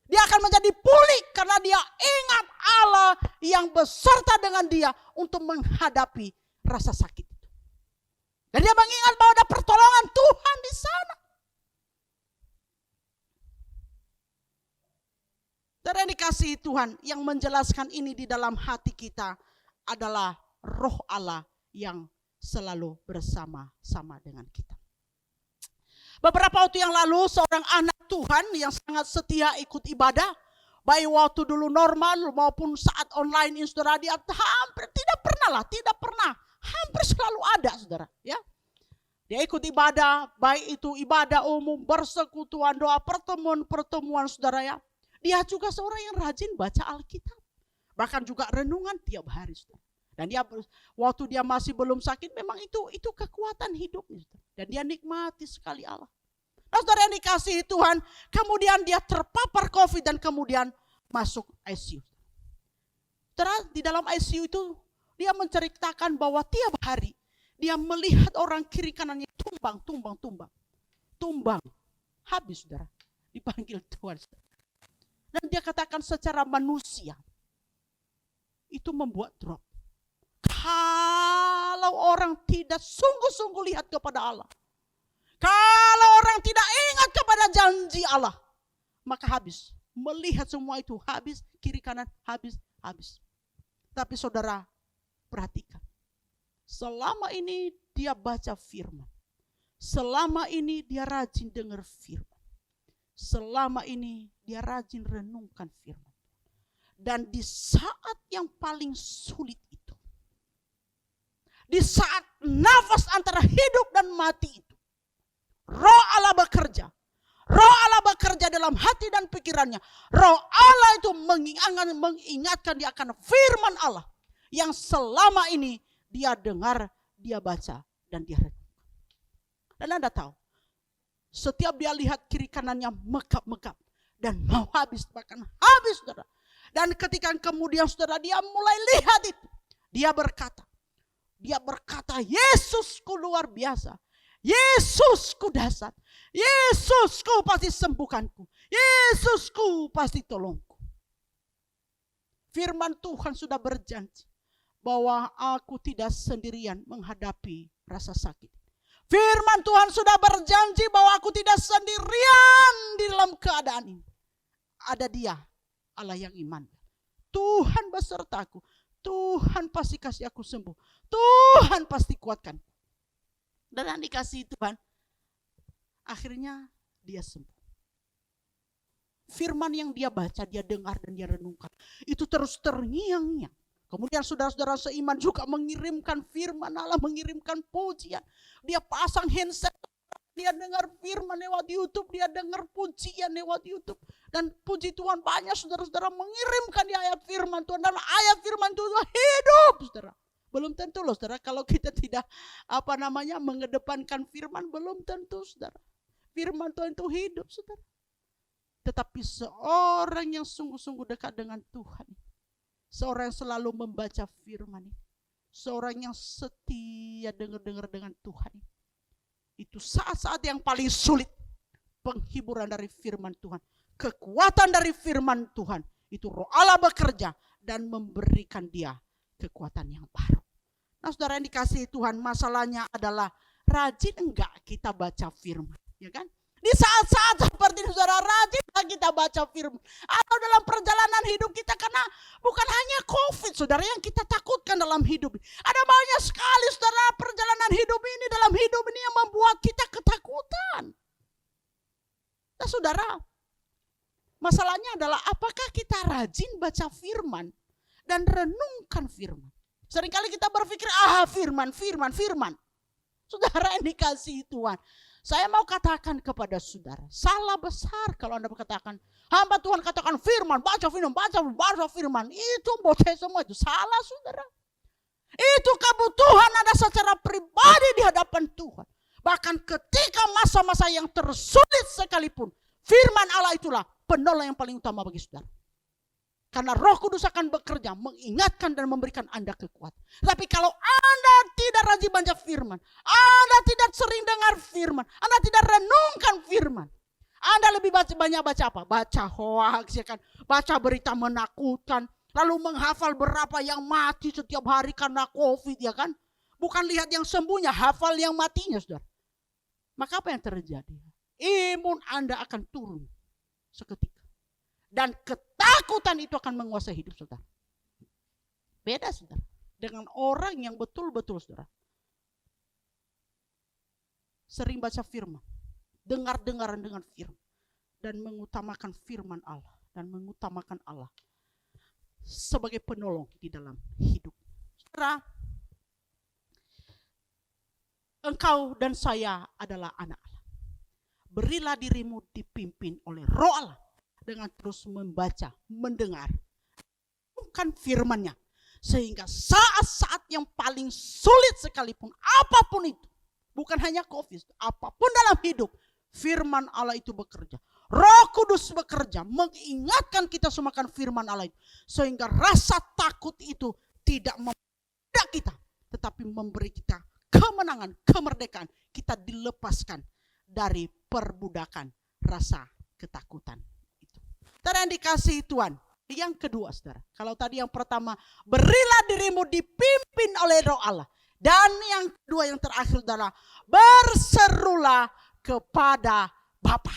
Dia akan menjadi pulih karena dia ingat Allah yang beserta dengan dia untuk menghadapi rasa sakit itu. Dan dia mengingat bahwa ada pertolongan Tuhan di sana. Dan yang dikasihi Tuhan, yang menjelaskan ini di dalam hati kita adalah Roh Allah yang selalu bersama-sama dengan kita. Beberapa waktu yang lalu seorang anak Tuhan yang sangat setia ikut ibadah, baik waktu dulu normal maupun saat online ini saudara, dia hampir tidak pernah, hampir selalu ada saudara, ya. Dia ikut ibadah, baik itu ibadah umum, persekutuan, doa, pertemuan saudara ya. Dia juga seorang yang rajin baca Alkitab, bahkan juga renungan tiap hari saudara. Dan dia waktu dia masih belum sakit, memang itu kekuatan hidupnya. Dan dia nikmati sekali Allah. Nah, saudara yang dikasihi Tuhan, kemudian dia terpapar COVID dan kemudian masuk ICU. Saudara, di dalam ICU itu dia menceritakan bahwa tiap hari dia melihat orang kiri kanannya tumbang. Habis, saudara. Dipanggil Tuhan. Dan dia katakan secara manusia, itu membuat drop. Kalau orang tidak sungguh-sungguh lihat kepada Allah, kalau orang tidak ingat kepada janji Allah, maka habis. Melihat semua itu habis, kiri kanan habis. Tapi saudara, perhatikan. Selama ini dia baca firman. Selama ini dia rajin dengar firman. Selama ini dia rajin renungkan firman. Dan di saat yang paling sulit itu, di saat nafas antara hidup dan mati itu, Roh Allah bekerja. Roh Allah bekerja dalam hati dan pikirannya. Roh Allah itu mengingatkan dia akan firman Allah yang selama ini dia dengar, dia baca, dan dia renungkan. Dan Anda tahu, setiap dia lihat kiri kanannya megap-megap dan mau habis, bahkan habis, saudara. Dan ketika kemudian saudara dia mulai lihat itu, dia berkata, Yesusku luar biasa. Yesusku dahsyat. Yesusku pasti sembuhkanku. Yesusku pasti tolongku. Firman Tuhan sudah berjanji bahwa aku tidak sendirian menghadapi rasa sakit. Firman Tuhan sudah berjanji bahwa aku tidak sendirian di dalam keadaan ini. Ada Dia, Allah yang iman. Tuhan besertaku. Tuhan pasti kasih aku sembuh. Tuhan pasti kuatkan. Dan yang dikasih Tuhan, akhirnya dia sembuh. Firman yang dia baca, dia dengar dan dia renungkan, itu terus terngiang-ngiang. Kemudian saudara-saudara seiman juga mengirimkan firman Allah, mengirimkan pujian. Dia pasang handset, dia dengar firman lewat YouTube, dia dengar pujian lewat YouTube. Dan puji Tuhan banyak saudara-saudara mengirimkan di ayat firman Tuhan. Dan ayat firman Tuhan hidup, saudara. Belum tentu loh saudara, kalau kita tidak mengedepankan firman, belum tentu saudara. Firman Tuhan itu hidup saudara. Tetapi seorang yang sungguh-sungguh dekat dengan Tuhan, seorang yang selalu membaca firman, seorang yang setia dengar-dengar dengan Tuhan, itu saat-saat yang paling sulit, penghiburan dari firman Tuhan, kekuatan dari firman Tuhan, itu Roh Allah bekerja dan memberikan dia kekuatan yang baru. Nah saudara yang dikasihi Tuhan, masalahnya adalah rajin enggak kita baca firman, ya kan? Di saat-saat seperti ini saudara, rajin kita baca firman. Atau dalam perjalanan hidup kita, karena bukan hanya COVID saudara yang kita takutkan dalam hidup. Ada banyak sekali saudara perjalanan hidup ini, dalam hidup ini yang membuat kita ketakutan. Nah saudara, masalahnya adalah apakah kita rajin baca firman dan renungkan firman. Seringkali kita berpikir, firman. Saudara yang dikasihi Tuhan, saya mau katakan kepada saudara, salah besar kalau Anda berkatakan, hamba Tuhan katakan firman, baca firman, itu bocah semua itu salah saudara. Itu kebutuhan Anda secara pribadi di hadapan Tuhan. Bahkan ketika masa-masa yang tersulit sekalipun, firman Allah itulah penolong yang paling utama bagi saudara. Karena Roh Kudus akan bekerja, mengingatkan dan memberikan Anda kekuatan. Tapi kalau Anda tidak rajin baca firman, Anda tidak sering dengar firman, Anda tidak renungkan firman, Anda lebih banyak baca apa? Baca hoax, ya kan? Baca berita menakutkan, lalu menghafal berapa yang mati setiap hari karena COVID, ya kan? Bukan lihat yang sembuhnya, hafal yang matinya, saudara. Maka apa yang terjadi? Imun Anda akan turun seketika. Dan ketakutan itu akan menguasai hidup saudara. Beda saudara dengan orang yang betul-betul saudara sering baca firman, dengar-dengaran dengan firman, dan mengutamakan firman Allah, dan mengutamakan Allah sebagai penolong di dalam hidup. Saudara, engkau dan saya adalah anak Allah. Berilah dirimu dipimpin oleh Roh Allah dengan terus membaca, mendengar, bukan firman-Nya. Sehingga saat-saat yang paling sulit sekalipun, apapun itu, bukan hanya COVID, apapun dalam hidup, firman Allah itu bekerja. Roh Kudus bekerja, mengingatkan kita semua akan firman Allah itu. Sehingga rasa takut itu tidak membudak kita, tetapi memberi kita kemenangan, kemerdekaan. Kita dilepaskan dari perbudakan rasa ketakutan itu. Saudara yang dikasihi Tuhan. Yang kedua, saudara, kalau tadi yang pertama, berilah dirimu dipimpin oleh Roh Allah. Dan yang kedua, yang terakhir adalah berserulah kepada Bapa.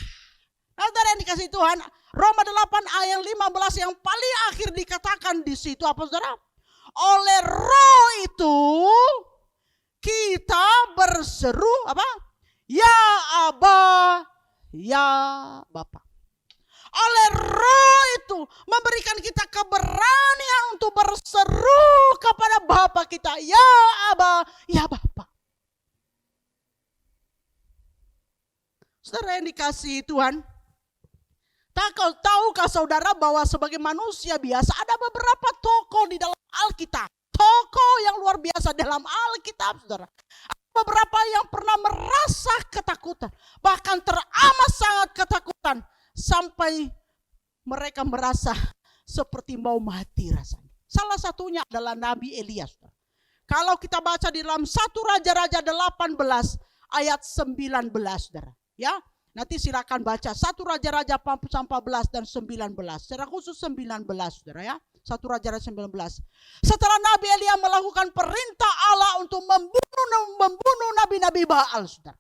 Nah, saudara yang dikasihi Tuhan, Roma 8 ayat 15 yang paling akhir dikatakan di situ apa, saudara? Oleh Roh itu kita berseru apa? Ya Aba, ya Bapa. Oleh Roh itu memberikan kita keberanian untuk berseru kepada Bapa kita. Ya Aba, ya Bapa. Saudara yang dikasihi Tuhan, tahukah saudara bahwa sebagai manusia biasa ada beberapa tokoh di dalam Alkitab. Tokoh yang luar biasa dalam Alkitab, saudara. Beberapa yang pernah merasa ketakutan, bahkan teramat sangat ketakutan, sampai mereka merasa seperti mau mati rasanya. Salah satunya adalah Nabi Elias. Kalau kita baca di dalam 1 Raja-Raja 18 ayat 19, saudara. Ya, nanti silakan baca 1 Raja-Raja 14 dan 19. Secara khusus 19, saudara ya. 1 Raja-Raja 19. Setelah Nabi Elia melakukan perintah Allah untuk membunuh nabi-nabi Baal, saudara.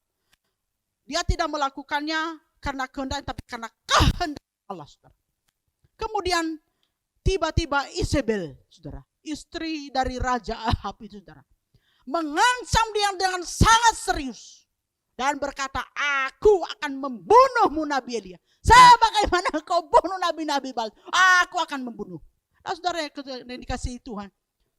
Dia tidak melakukannya karena kehendak, tapi karena kehendak Allah, saudara. Kemudian tiba-tiba Isabel, saudara, istri dari Raja Ahab itu, saudara, mengancam dia dengan sangat serius dan berkata, aku akan membunuhmu Nabi Elia. Sebagaimana kau bunuh nabi-nabi Baal, aku akan membunuh. Nah, saudara yang dikasihi Tuhan,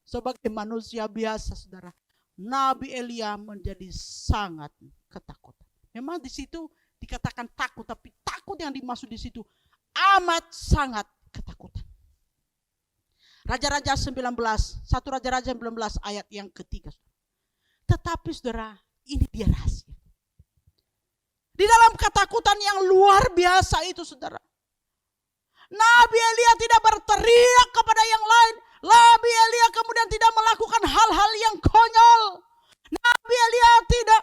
sebagai manusia biasa, saudara, Nabi Elia menjadi sangat ketakutan. Memang di situ dikatakan takut, tapi takut yang dimaksud di situ amat sangat ketakutan. Raja-Raja 19, 1 Raja-Raja 19 ayat yang ketiga. Tetapi saudara, ini dia rahasia. Di dalam ketakutan yang luar biasa itu, saudara, Nabi Elia tidak berteriak kepada yang lain. Nabi Elia kemudian tidak melakukan hal-hal yang konyol. Nabi Elia tidak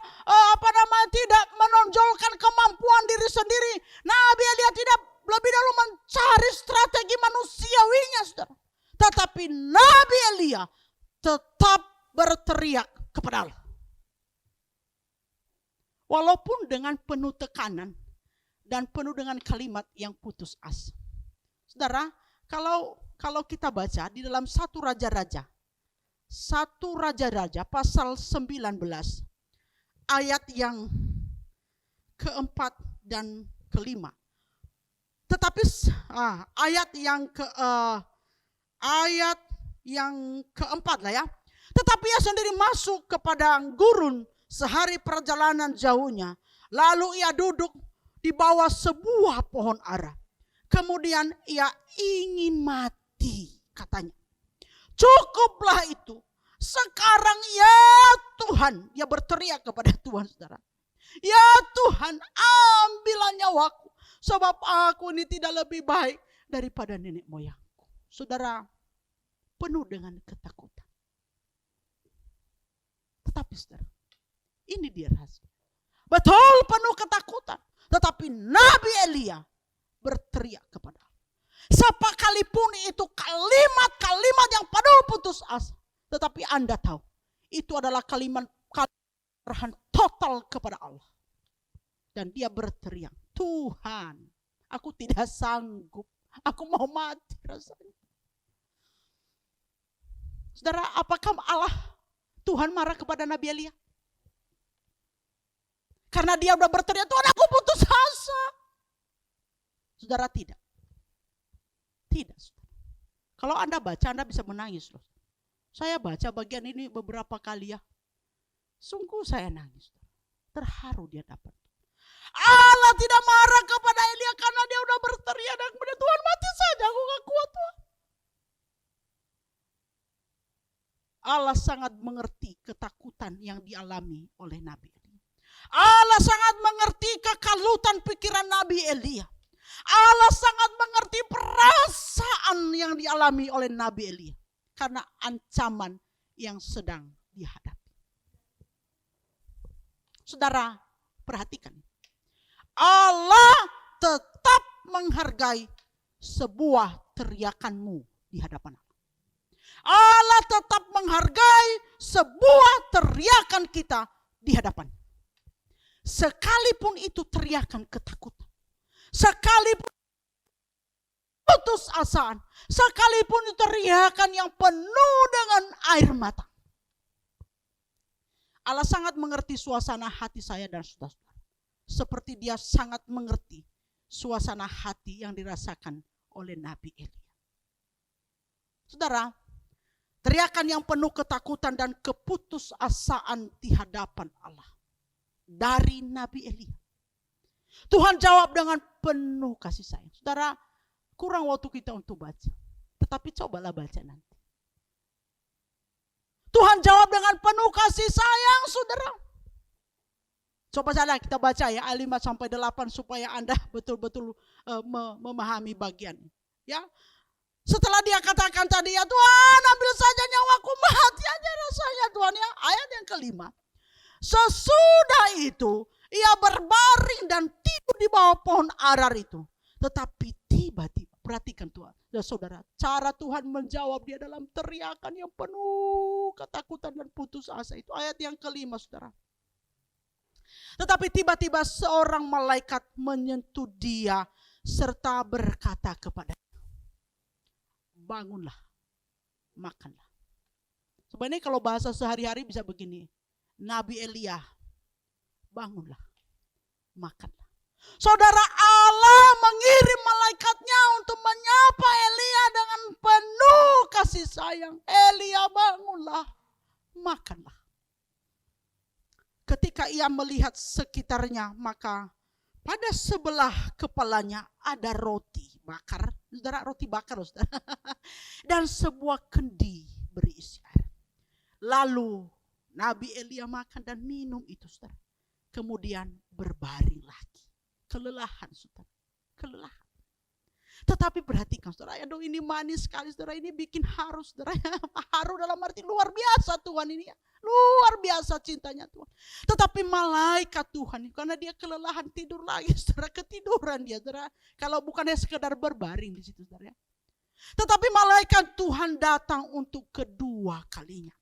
tidak menonjolkan kemampuan diri sendiri. Nabi Elia tidak lebih dahulu mencari strategi manusiawinya, saudara. Tetapi Nabi Elia tetap berteriak kepada Allah. Walaupun dengan penuh tekanan dan penuh dengan kalimat yang putus asa. Saudara, kalau kita baca di dalam 1 Raja-Raja pasal 19 ayat yang keempat dan kelima. Tetapi ayat yang keempat lah ya. Tetapi ia sendiri masuk ke padang gurun sehari perjalanan jauhnya. Lalu ia duduk di bawah sebuah pohon ara. Kemudian ia ingin mati, katanya. Cukuplah itu. Sekarang ya Tuhan, ia berteriak kepada Tuhan, saudara. Ya Tuhan, ambillah nyawaku, sebab aku ini tidak lebih baik daripada nenek moyangku. Saudara, penuh dengan ketakutan. Tetapi saudara, ini dia rahasia. Betul penuh ketakutan. Tetapi Nabi Elia berteriak kepada Allah. Sekalipun itu kalimat-kalimat yang penuh putus asa. Tetapi Anda tahu, itu adalah kalimat penyerahan total kepada Allah. Dan dia berteriak, Tuhan, aku tidak sanggup. Aku mau mati rasanya. Saudara, apakah Allah, Tuhan marah kepada Nabi Elia? Karena dia udah berteriak, Tuhan aku putus asa. Saudara, tidak. Tidak. Saudara. Kalau Anda baca, Anda bisa menangis loh. Saya baca bagian ini beberapa kali ya. Sungguh saya nangis. Terharu dia dapat. Allah tidak marah kepada Elia karena dia udah berteriak dan kemudian Tuhan mati saja, aku gak kuat Tuhan. Allah sangat mengerti ketakutan yang dialami oleh Nabi Elia. Allah sangat mengerti kekalutan pikiran Nabi Elia. Allah sangat mengerti perasaan yang dialami oleh Nabi Elia karena ancaman yang sedang dihadapi. Saudara, perhatikan. Allah tetap menghargai sebuah teriakanmu di hadapan Allah. Allah tetap menghargai sebuah teriakan kita di hadapan. Sekalipun itu teriakan ketakutan, sekalipun putus asaan, sekalipun itu teriakan yang penuh dengan air mata. Allah sangat mengerti suasana hati saya dan saudara-saudara. Seperti dia sangat mengerti suasana hati yang dirasakan oleh Nabi Elia. Saudara, teriakan yang penuh ketakutan dan keputusasaan di hadapan Allah dari Nabi Elia. Tuhan jawab dengan penuh kasih sayang. Saudara, kurang waktu kita untuk baca. Tetapi cobalah baca nanti. Tuhan jawab dengan penuh kasih sayang, saudara. Coba saja kita baca ya, ayat 5-8 supaya Anda betul-betul memahami bagian. Ya, setelah dia katakan tadi, ya Tuhan ambil saja nyawaku, mati aja rasanya Tuhan ya. Ayat yang kelima. Sesudah itu ia berbaring dan tidur di bawah pohon arar itu. Tetapi tiba-tiba, perhatikan Tuhan. Ya saudara, cara Tuhan menjawab dia dalam teriakan yang penuh ketakutan dan putus asa itu. Ayat yang kelima, saudara. Tetapi tiba-tiba seorang malaikat menyentuh dia serta berkata kepadanya, bangunlah, makanlah. Sebenarnya kalau bahasa sehari-hari bisa begini, Nabi Elia, bangunlah, makanlah. Saudara, Allah mengirim malaikatnya untuk menyapa Elia dengan penuh kasih sayang. Elia, bangunlah, makanlah. Ketika ia melihat sekitarnya, maka pada sebelah kepalanya ada roti bakar. Saudara, roti bakar, saudara. Dan sebuah kendi berisi air. Lalu Nabi Elia makan dan minum itu, saudara. Kemudian berbaring lagi. Kelelahan, saudara. Kelelahan. Tetapi perhatikan, saudara. Aduh, ini manis sekali, saudara. Ini bikin haru, saudara. Haru dalam arti luar biasa Tuhan ini ya. Luar biasa cintanya Tuhan. Tetapi malaikat Tuhan, karena dia kelelahan tidur lagi, saudara, ketiduran dia, saudara. Kalau bukannya sekedar berbaring di situ, saudara. Tetapi malaikat Tuhan datang untuk kedua kalinya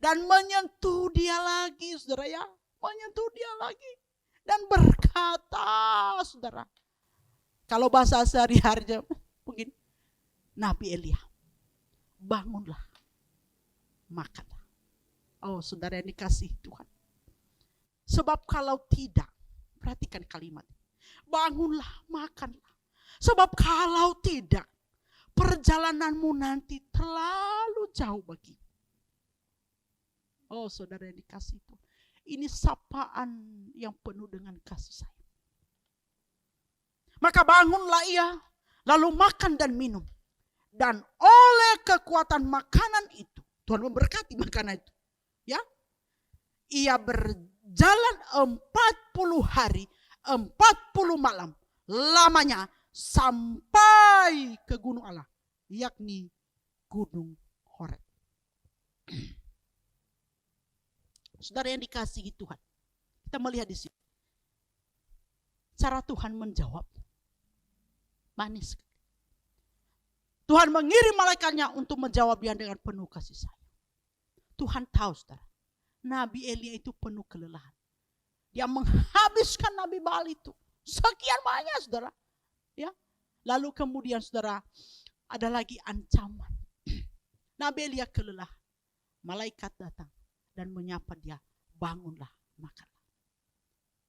dan menyentuh dia lagi, saudara ya, menyentuh dia lagi dan berkata, saudara, kalau bahasa sehari-hari mungkin, Nabi Elia, bangunlah, makanlah. Oh saudara yang dikasih Tuhan. Sebab kalau tidak, perhatikan kalimat, bangunlah, makanlah. Sebab kalau tidak, perjalananmu nanti terlalu jauh bagi. Oh saudara yang dikasih Tuhan. Ini sapaan yang penuh dengan kasih sayang. Maka bangunlah ia, lalu makan dan minum. Dan oleh kekuatan makanan itu, Tuhan memberkati makanan itu. Ya, ia berjalan 40 hari, 40 malam lamanya sampai ke gunung Allah, yakni gunung Horeb. Saudara yang dikasihi Tuhan, kita melihat di sini cara Tuhan menjawab manis. Tuhan mengirim malaikatnya untuk menjawab dia dengan penuh kasih sayang. Tuhan tahu, saudara, Nabi Elia itu penuh kelelahan. Dia menghabiskan Nabi Baal itu sekian banyak, saudara. Ya, lalu kemudian, saudara, ada lagi ancaman. Nabi Elia kelelahan. Malaikat datang dan menyapa dia, bangunlah, makanlah.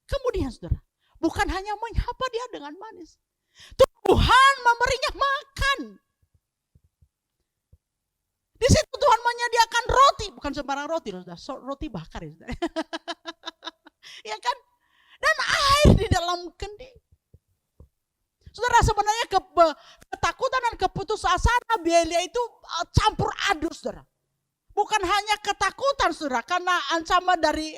Kemudian, saudara, bukan hanya menyapa dia dengan manis, Tuhan memberinya makan. Di situ Tuhan menyediakan roti, bukan sembarang roti, roti bakar ya, saudara. Ya kan? Dan air di dalam kendi. Saudara, sebenarnya ketakutan dan keputusasaan Nabi Elia itu campur aduk, saudara. bukan hanya ketakutan saudara, karena ancaman dari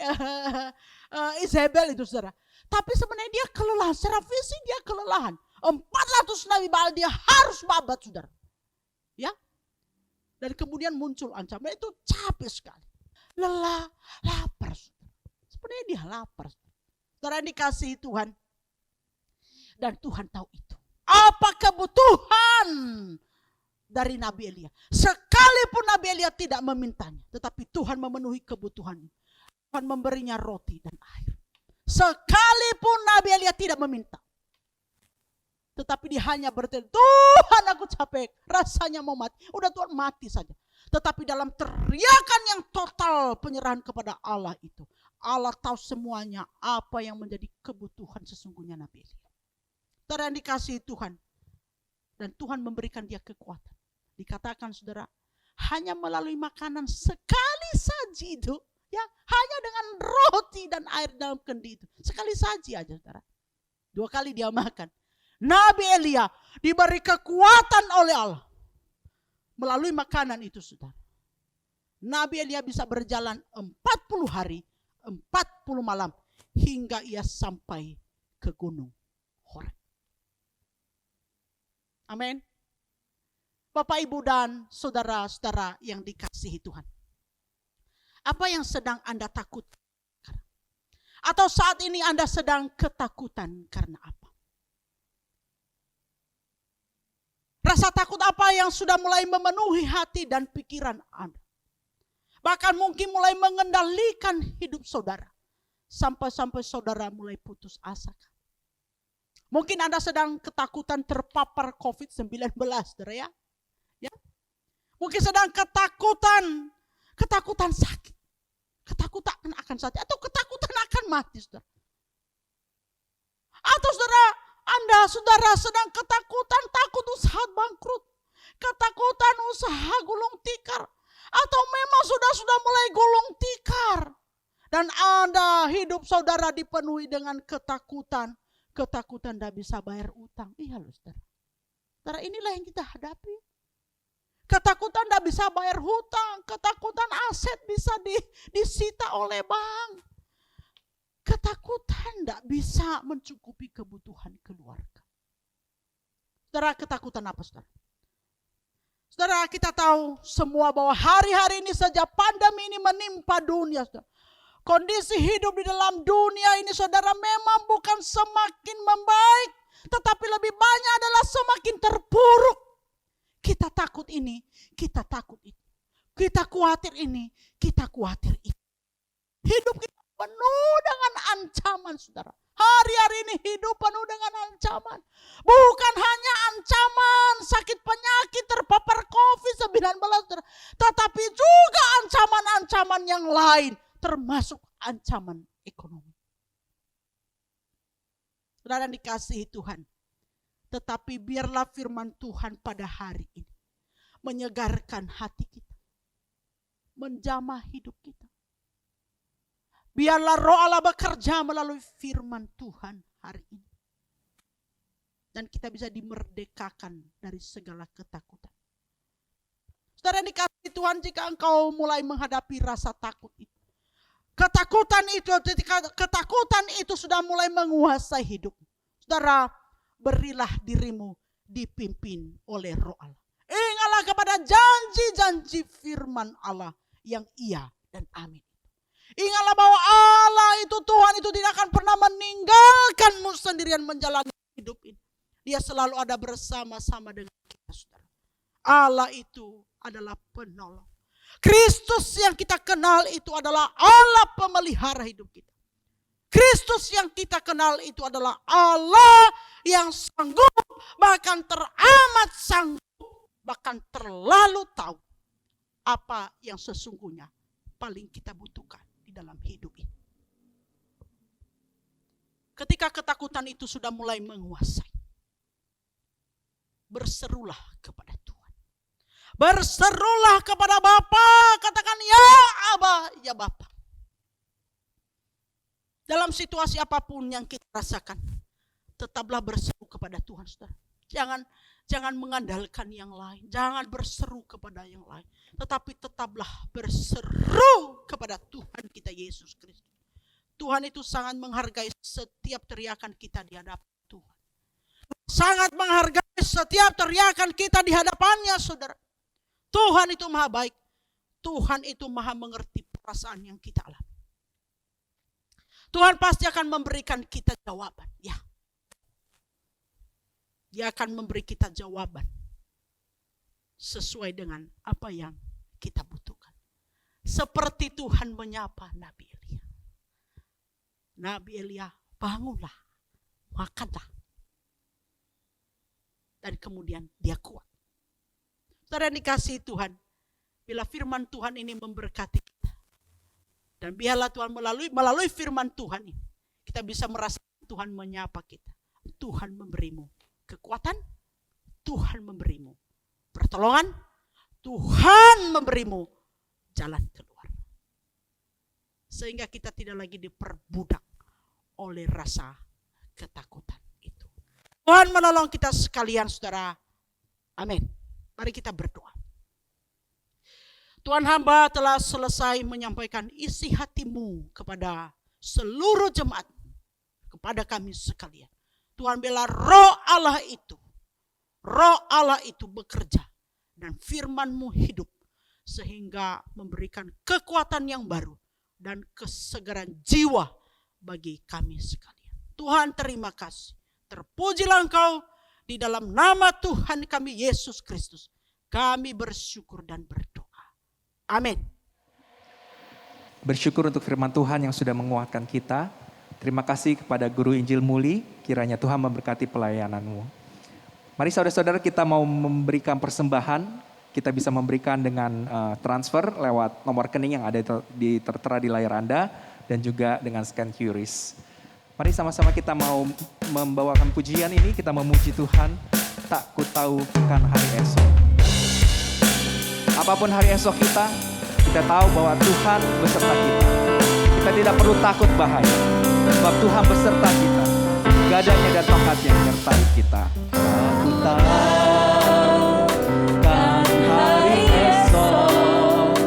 Isabel itu saudara. Tapi sebenarnya dia kelelahan, secara fisik dia kelelahan. 400 Nabi Baal dia harus babat saudara. Ya. Dan kemudian muncul ancaman, itu capek sekali. Lelah, lapar saudara. Sebenarnya dia lapar. Saudara dikasihi Tuhan. Dan Tuhan tahu itu. Apa kebutuhan dari Nabi Elia? Sekalipun Nabi Elia tidak memintanya, tetapi Tuhan memenuhi kebutuhannya. Tuhan memberinya roti dan air. Sekalipun Nabi Elia tidak meminta. Tetapi dia hanya berteriak, Tuhan aku capek, rasanya mau mati. Udah Tuhan mati saja. Tetapi dalam teriakan yang total penyerahan kepada Allah itu, Allah tahu semuanya apa yang menjadi kebutuhan sesungguhnya Nabi Elia. Saudara yang dikasihi Tuhan. Dan Tuhan memberikan dia kekuatan. Dikatakan saudara, hanya melalui makanan sekali saji itu. Ya, hanya dengan roti dan air dalam kendi itu. Sekali saji aja saudara. 2 kali dia makan. Nabi Elia diberi kekuatan oleh Allah. Melalui makanan itu saudara. Nabi Elia bisa berjalan 40 hari, 40 malam. Hingga ia sampai ke gunung Horeb. Amin. Bapak, Ibu, dan saudara-saudara yang dikasihi Tuhan. Apa yang sedang Anda takut? Atau saat ini Anda sedang ketakutan karena apa? Rasa takut apa yang sudah mulai memenuhi hati dan pikiran Anda? Bahkan mungkin mulai mengendalikan hidup saudara. Sampai-sampai saudara mulai putus asa. Mungkin Anda sedang ketakutan terpapar COVID-19, saudara ya. Ya. Mungkin sedang ketakutan sakit. Ketakutan akan sakit atau ketakutan akan mati, saudara. Atau saudara sedang ketakutan, takut usaha bangkrut. Ketakutan usaha gulung tikar. Atau memang sudah mulai gulung tikar. Dan Anda hidup saudara dipenuhi dengan ketakutan. Ketakutan tidak bisa bayar utang. Iya loh saudara. Saudara, inilah yang kita hadapi. Ketakutan tidak bisa bayar hutang. Ketakutan aset bisa disita oleh bank. Ketakutan tidak bisa mencukupi kebutuhan keluarga. Saudara, ketakutan apa saudara? Saudara, kita tahu semua bahwa hari-hari ini saja pandemi ini menimpa dunia saudara. Kondisi hidup di dalam dunia ini saudara memang bukan semakin membaik, tetapi lebih banyak adalah semakin terpuruk. Kita takut ini, kita takut itu. Kita khawatir ini, kita khawatir itu. Hidup kita penuh dengan ancaman saudara. Hari-hari ini hidup penuh dengan ancaman. Bukan hanya ancaman sakit penyakit terpapar COVID-19 saudara, tetapi juga ancaman-ancaman yang lain. Termasuk ancaman ekonomi. Saudara dikasihi Tuhan. Tetapi biarlah firman Tuhan pada hari ini menyegarkan hati kita. Menjamah hidup kita. Biarlah Roh Allah bekerja melalui firman Tuhan hari ini. Dan kita bisa dimerdekakan dari segala ketakutan. Saudara dikasihi Tuhan, jika engkau mulai menghadapi rasa takut itu. Ketakutan itu sudah mulai menguasai hidup. Saudara, berilah dirimu dipimpin oleh Roh Allah. Ingatlah kepada janji-janji firman Allah yang iya dan amin. Ingatlah bahwa Allah itu, Tuhan itu tidak akan pernah meninggalkanmu sendirian menjalani hidup ini. Dia selalu ada bersama-sama dengan kita, saudara. Allah itu adalah penolong. Kristus yang kita kenal itu adalah Allah pemelihara hidup kita. Kristus yang kita kenal itu adalah Allah yang sanggup, bahkan teramat sanggup, bahkan terlalu tahu apa yang sesungguhnya paling kita butuhkan di dalam hidup ini. Ketika ketakutan itu sudah mulai menguasai, berserulah kepada Tuhan. Berserulah kepada Bapa, katakan ya Aba, ya Bapa. Dalam situasi apapun yang kita rasakan, tetaplah berseru kepada Tuhan, saudara. Jangan mengandalkan yang lain, jangan berseru kepada yang lain, tetapi tetaplah berseru kepada Tuhan kita Yesus Kristus. Tuhan itu sangat menghargai setiap teriakan kita di hadapan Tuhan. Sangat menghargai setiap teriakan kita di hadapannya, saudara. Tuhan itu maha baik. Tuhan itu maha mengerti perasaan yang kita alami. Tuhan pasti akan memberikan kita jawaban. Ya. Dia akan memberi kita jawaban sesuai dengan apa yang kita butuhkan. Seperti Tuhan menyapa Nabi Elia. Nabi Elia, bangunlah, makanlah. Dan kemudian dia kuat. Saudara dikasihi Tuhan, bila firman Tuhan ini memberkati kita. Dan biarlah Tuhan melalui firman Tuhan ini, kita bisa merasakan Tuhan menyapa kita. Tuhan memberimu kekuatan, Tuhan memberimu pertolongan, Tuhan memberimu jalan keluar. Sehingga kita tidak lagi diperbudak oleh rasa ketakutan itu. Tuhan menolong kita sekalian, saudara. Amin. Mari kita berdoa. Tuhan, hamba telah selesai menyampaikan isi hatimu kepada seluruh jemaat, kepada kami sekalian. Tuhan, biarlah roh Allah itu bekerja dan firman-Mu hidup sehingga memberikan kekuatan yang baru dan kesegaran jiwa bagi kami sekalian. Tuhan, terima kasih. Terpujilah Engkau, di dalam nama Tuhan kami Yesus Kristus. Kami bersyukur dan berdoa. Amin. Bersyukur untuk firman Tuhan yang sudah menguatkan kita. Terima kasih kepada Guru Injil Muli, kiranya Tuhan memberkati pelayananmu. Mari saudara-saudara, kita mau memberikan persembahan, kita bisa memberikan dengan transfer lewat nomor rekening yang ada tertera di layar Anda, dan juga dengan scan QRIS. Mari sama-sama kita mau membawakan pujian ini, kita memuji Tuhan, tak ku tahu kan hari esok. Apapun hari esok kita tahu bahwa Tuhan beserta kita. Kita tidak perlu takut bahaya. Sebab Tuhan beserta kita. Gadanya dan tongkatnya menyertai kita. Aku tahu kan hari esok,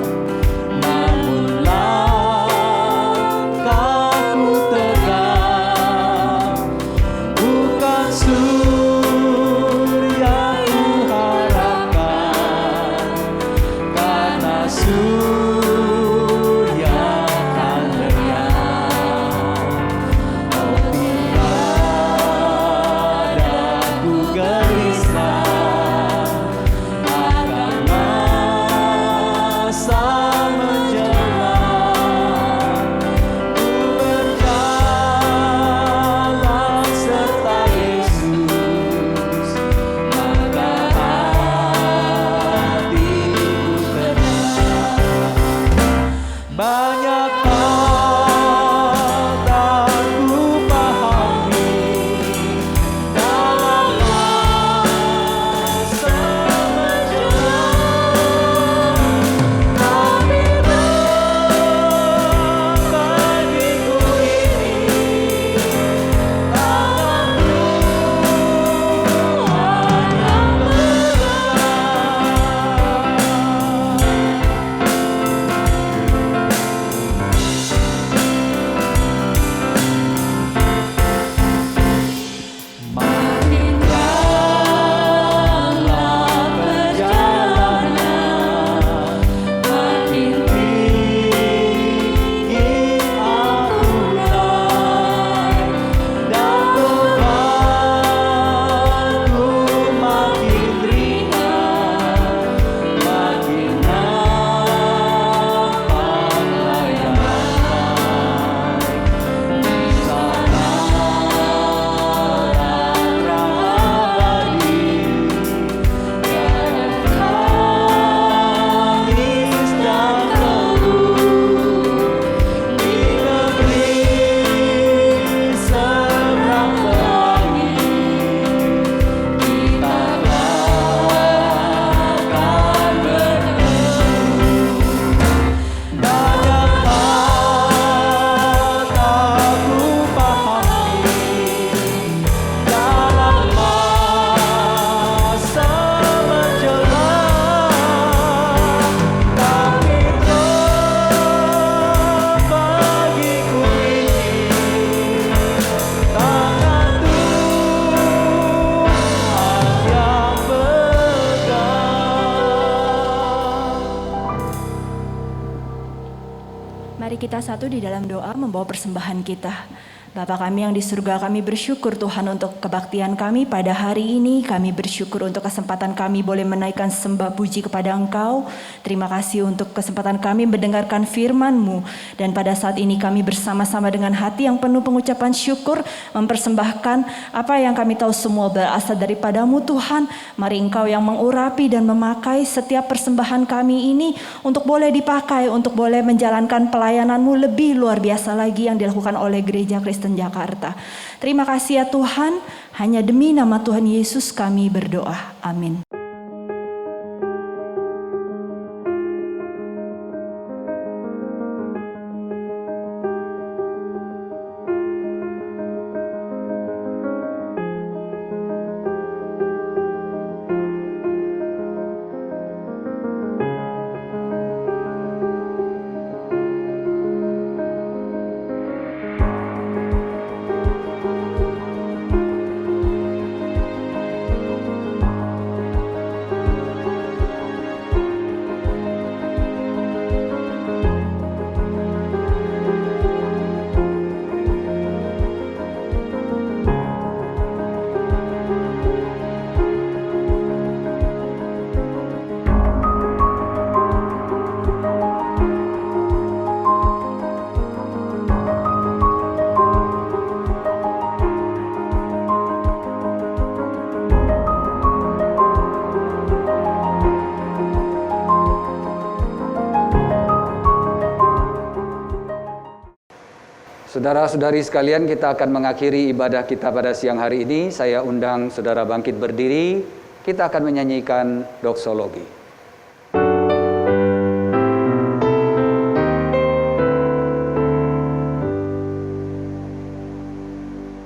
namun langkahku tegak, bukan surya ku harapkan, karena surya akan lenyap. Oh, tiada ku gelisah. kita satu di dalam doa membawa persembahan kita. Bapa kami yang di surga, kami bersyukur Tuhan untuk kebaktian kami pada hari ini. Kami bersyukur untuk kesempatan kami boleh menaikkan sembah puji kepada Engkau. Terima kasih untuk kesempatan kami mendengarkan firman-Mu. Dan pada saat ini kami bersama-sama dengan hati yang penuh pengucapan syukur mempersembahkan apa yang kami tahu semua berasal daripada-Mu Tuhan. Mari Engkau yang mengurapi dan memakai setiap persembahan kami ini untuk boleh dipakai, untuk boleh menjalankan pelayanan-Mu lebih luar biasa lagi yang dilakukan oleh Gereja Kristen Jakarta. Terima kasih ya Tuhan, hanya demi nama Tuhan Yesus kami berdoa. Amin. Saudara-saudari sekalian, kita akan mengakhiri ibadah kita pada siang hari ini. Saya undang saudara bangkit berdiri. Kita akan menyanyikan doksologi.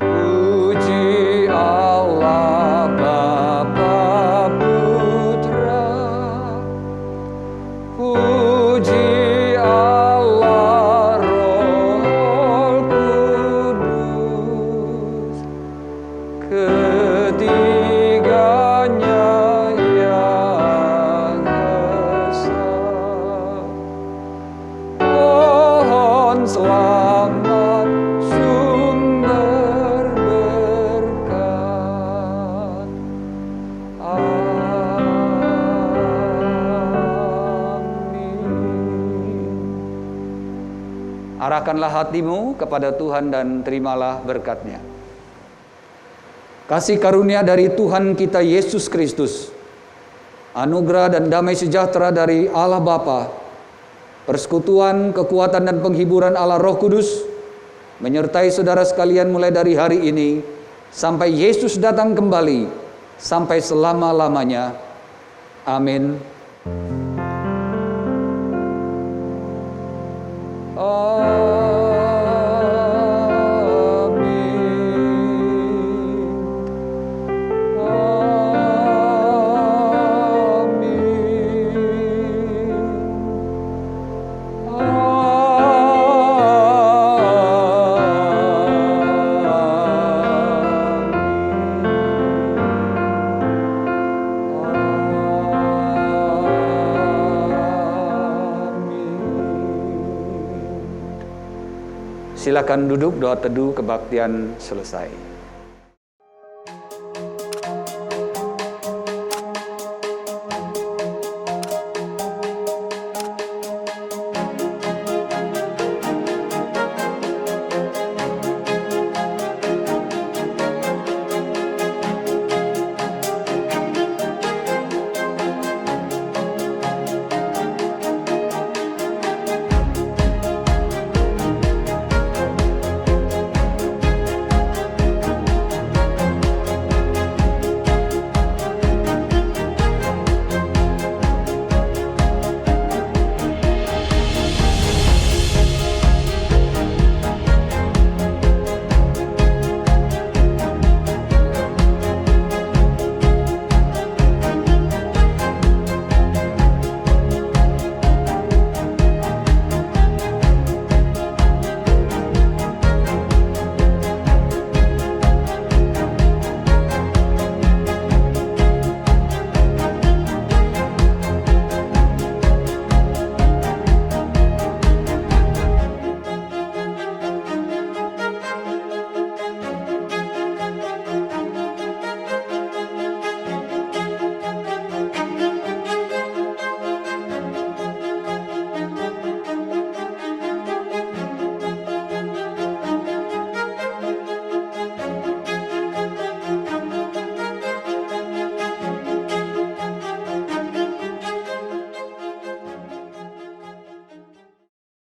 Puji Allah Bapa Putra, puji arahkanlah hatimu kepada Tuhan dan terimalah berkat-Nya. Kasih karunia dari Tuhan kita Yesus Kristus, anugerah dan damai sejahtera dari Allah Bapa, persekutuan, kekuatan dan penghiburan Allah Roh Kudus, menyertai saudara sekalian mulai dari hari ini, sampai Yesus datang kembali, sampai selama-lamanya. Amin. Silakan duduk, doa teduh kebaktian selesai.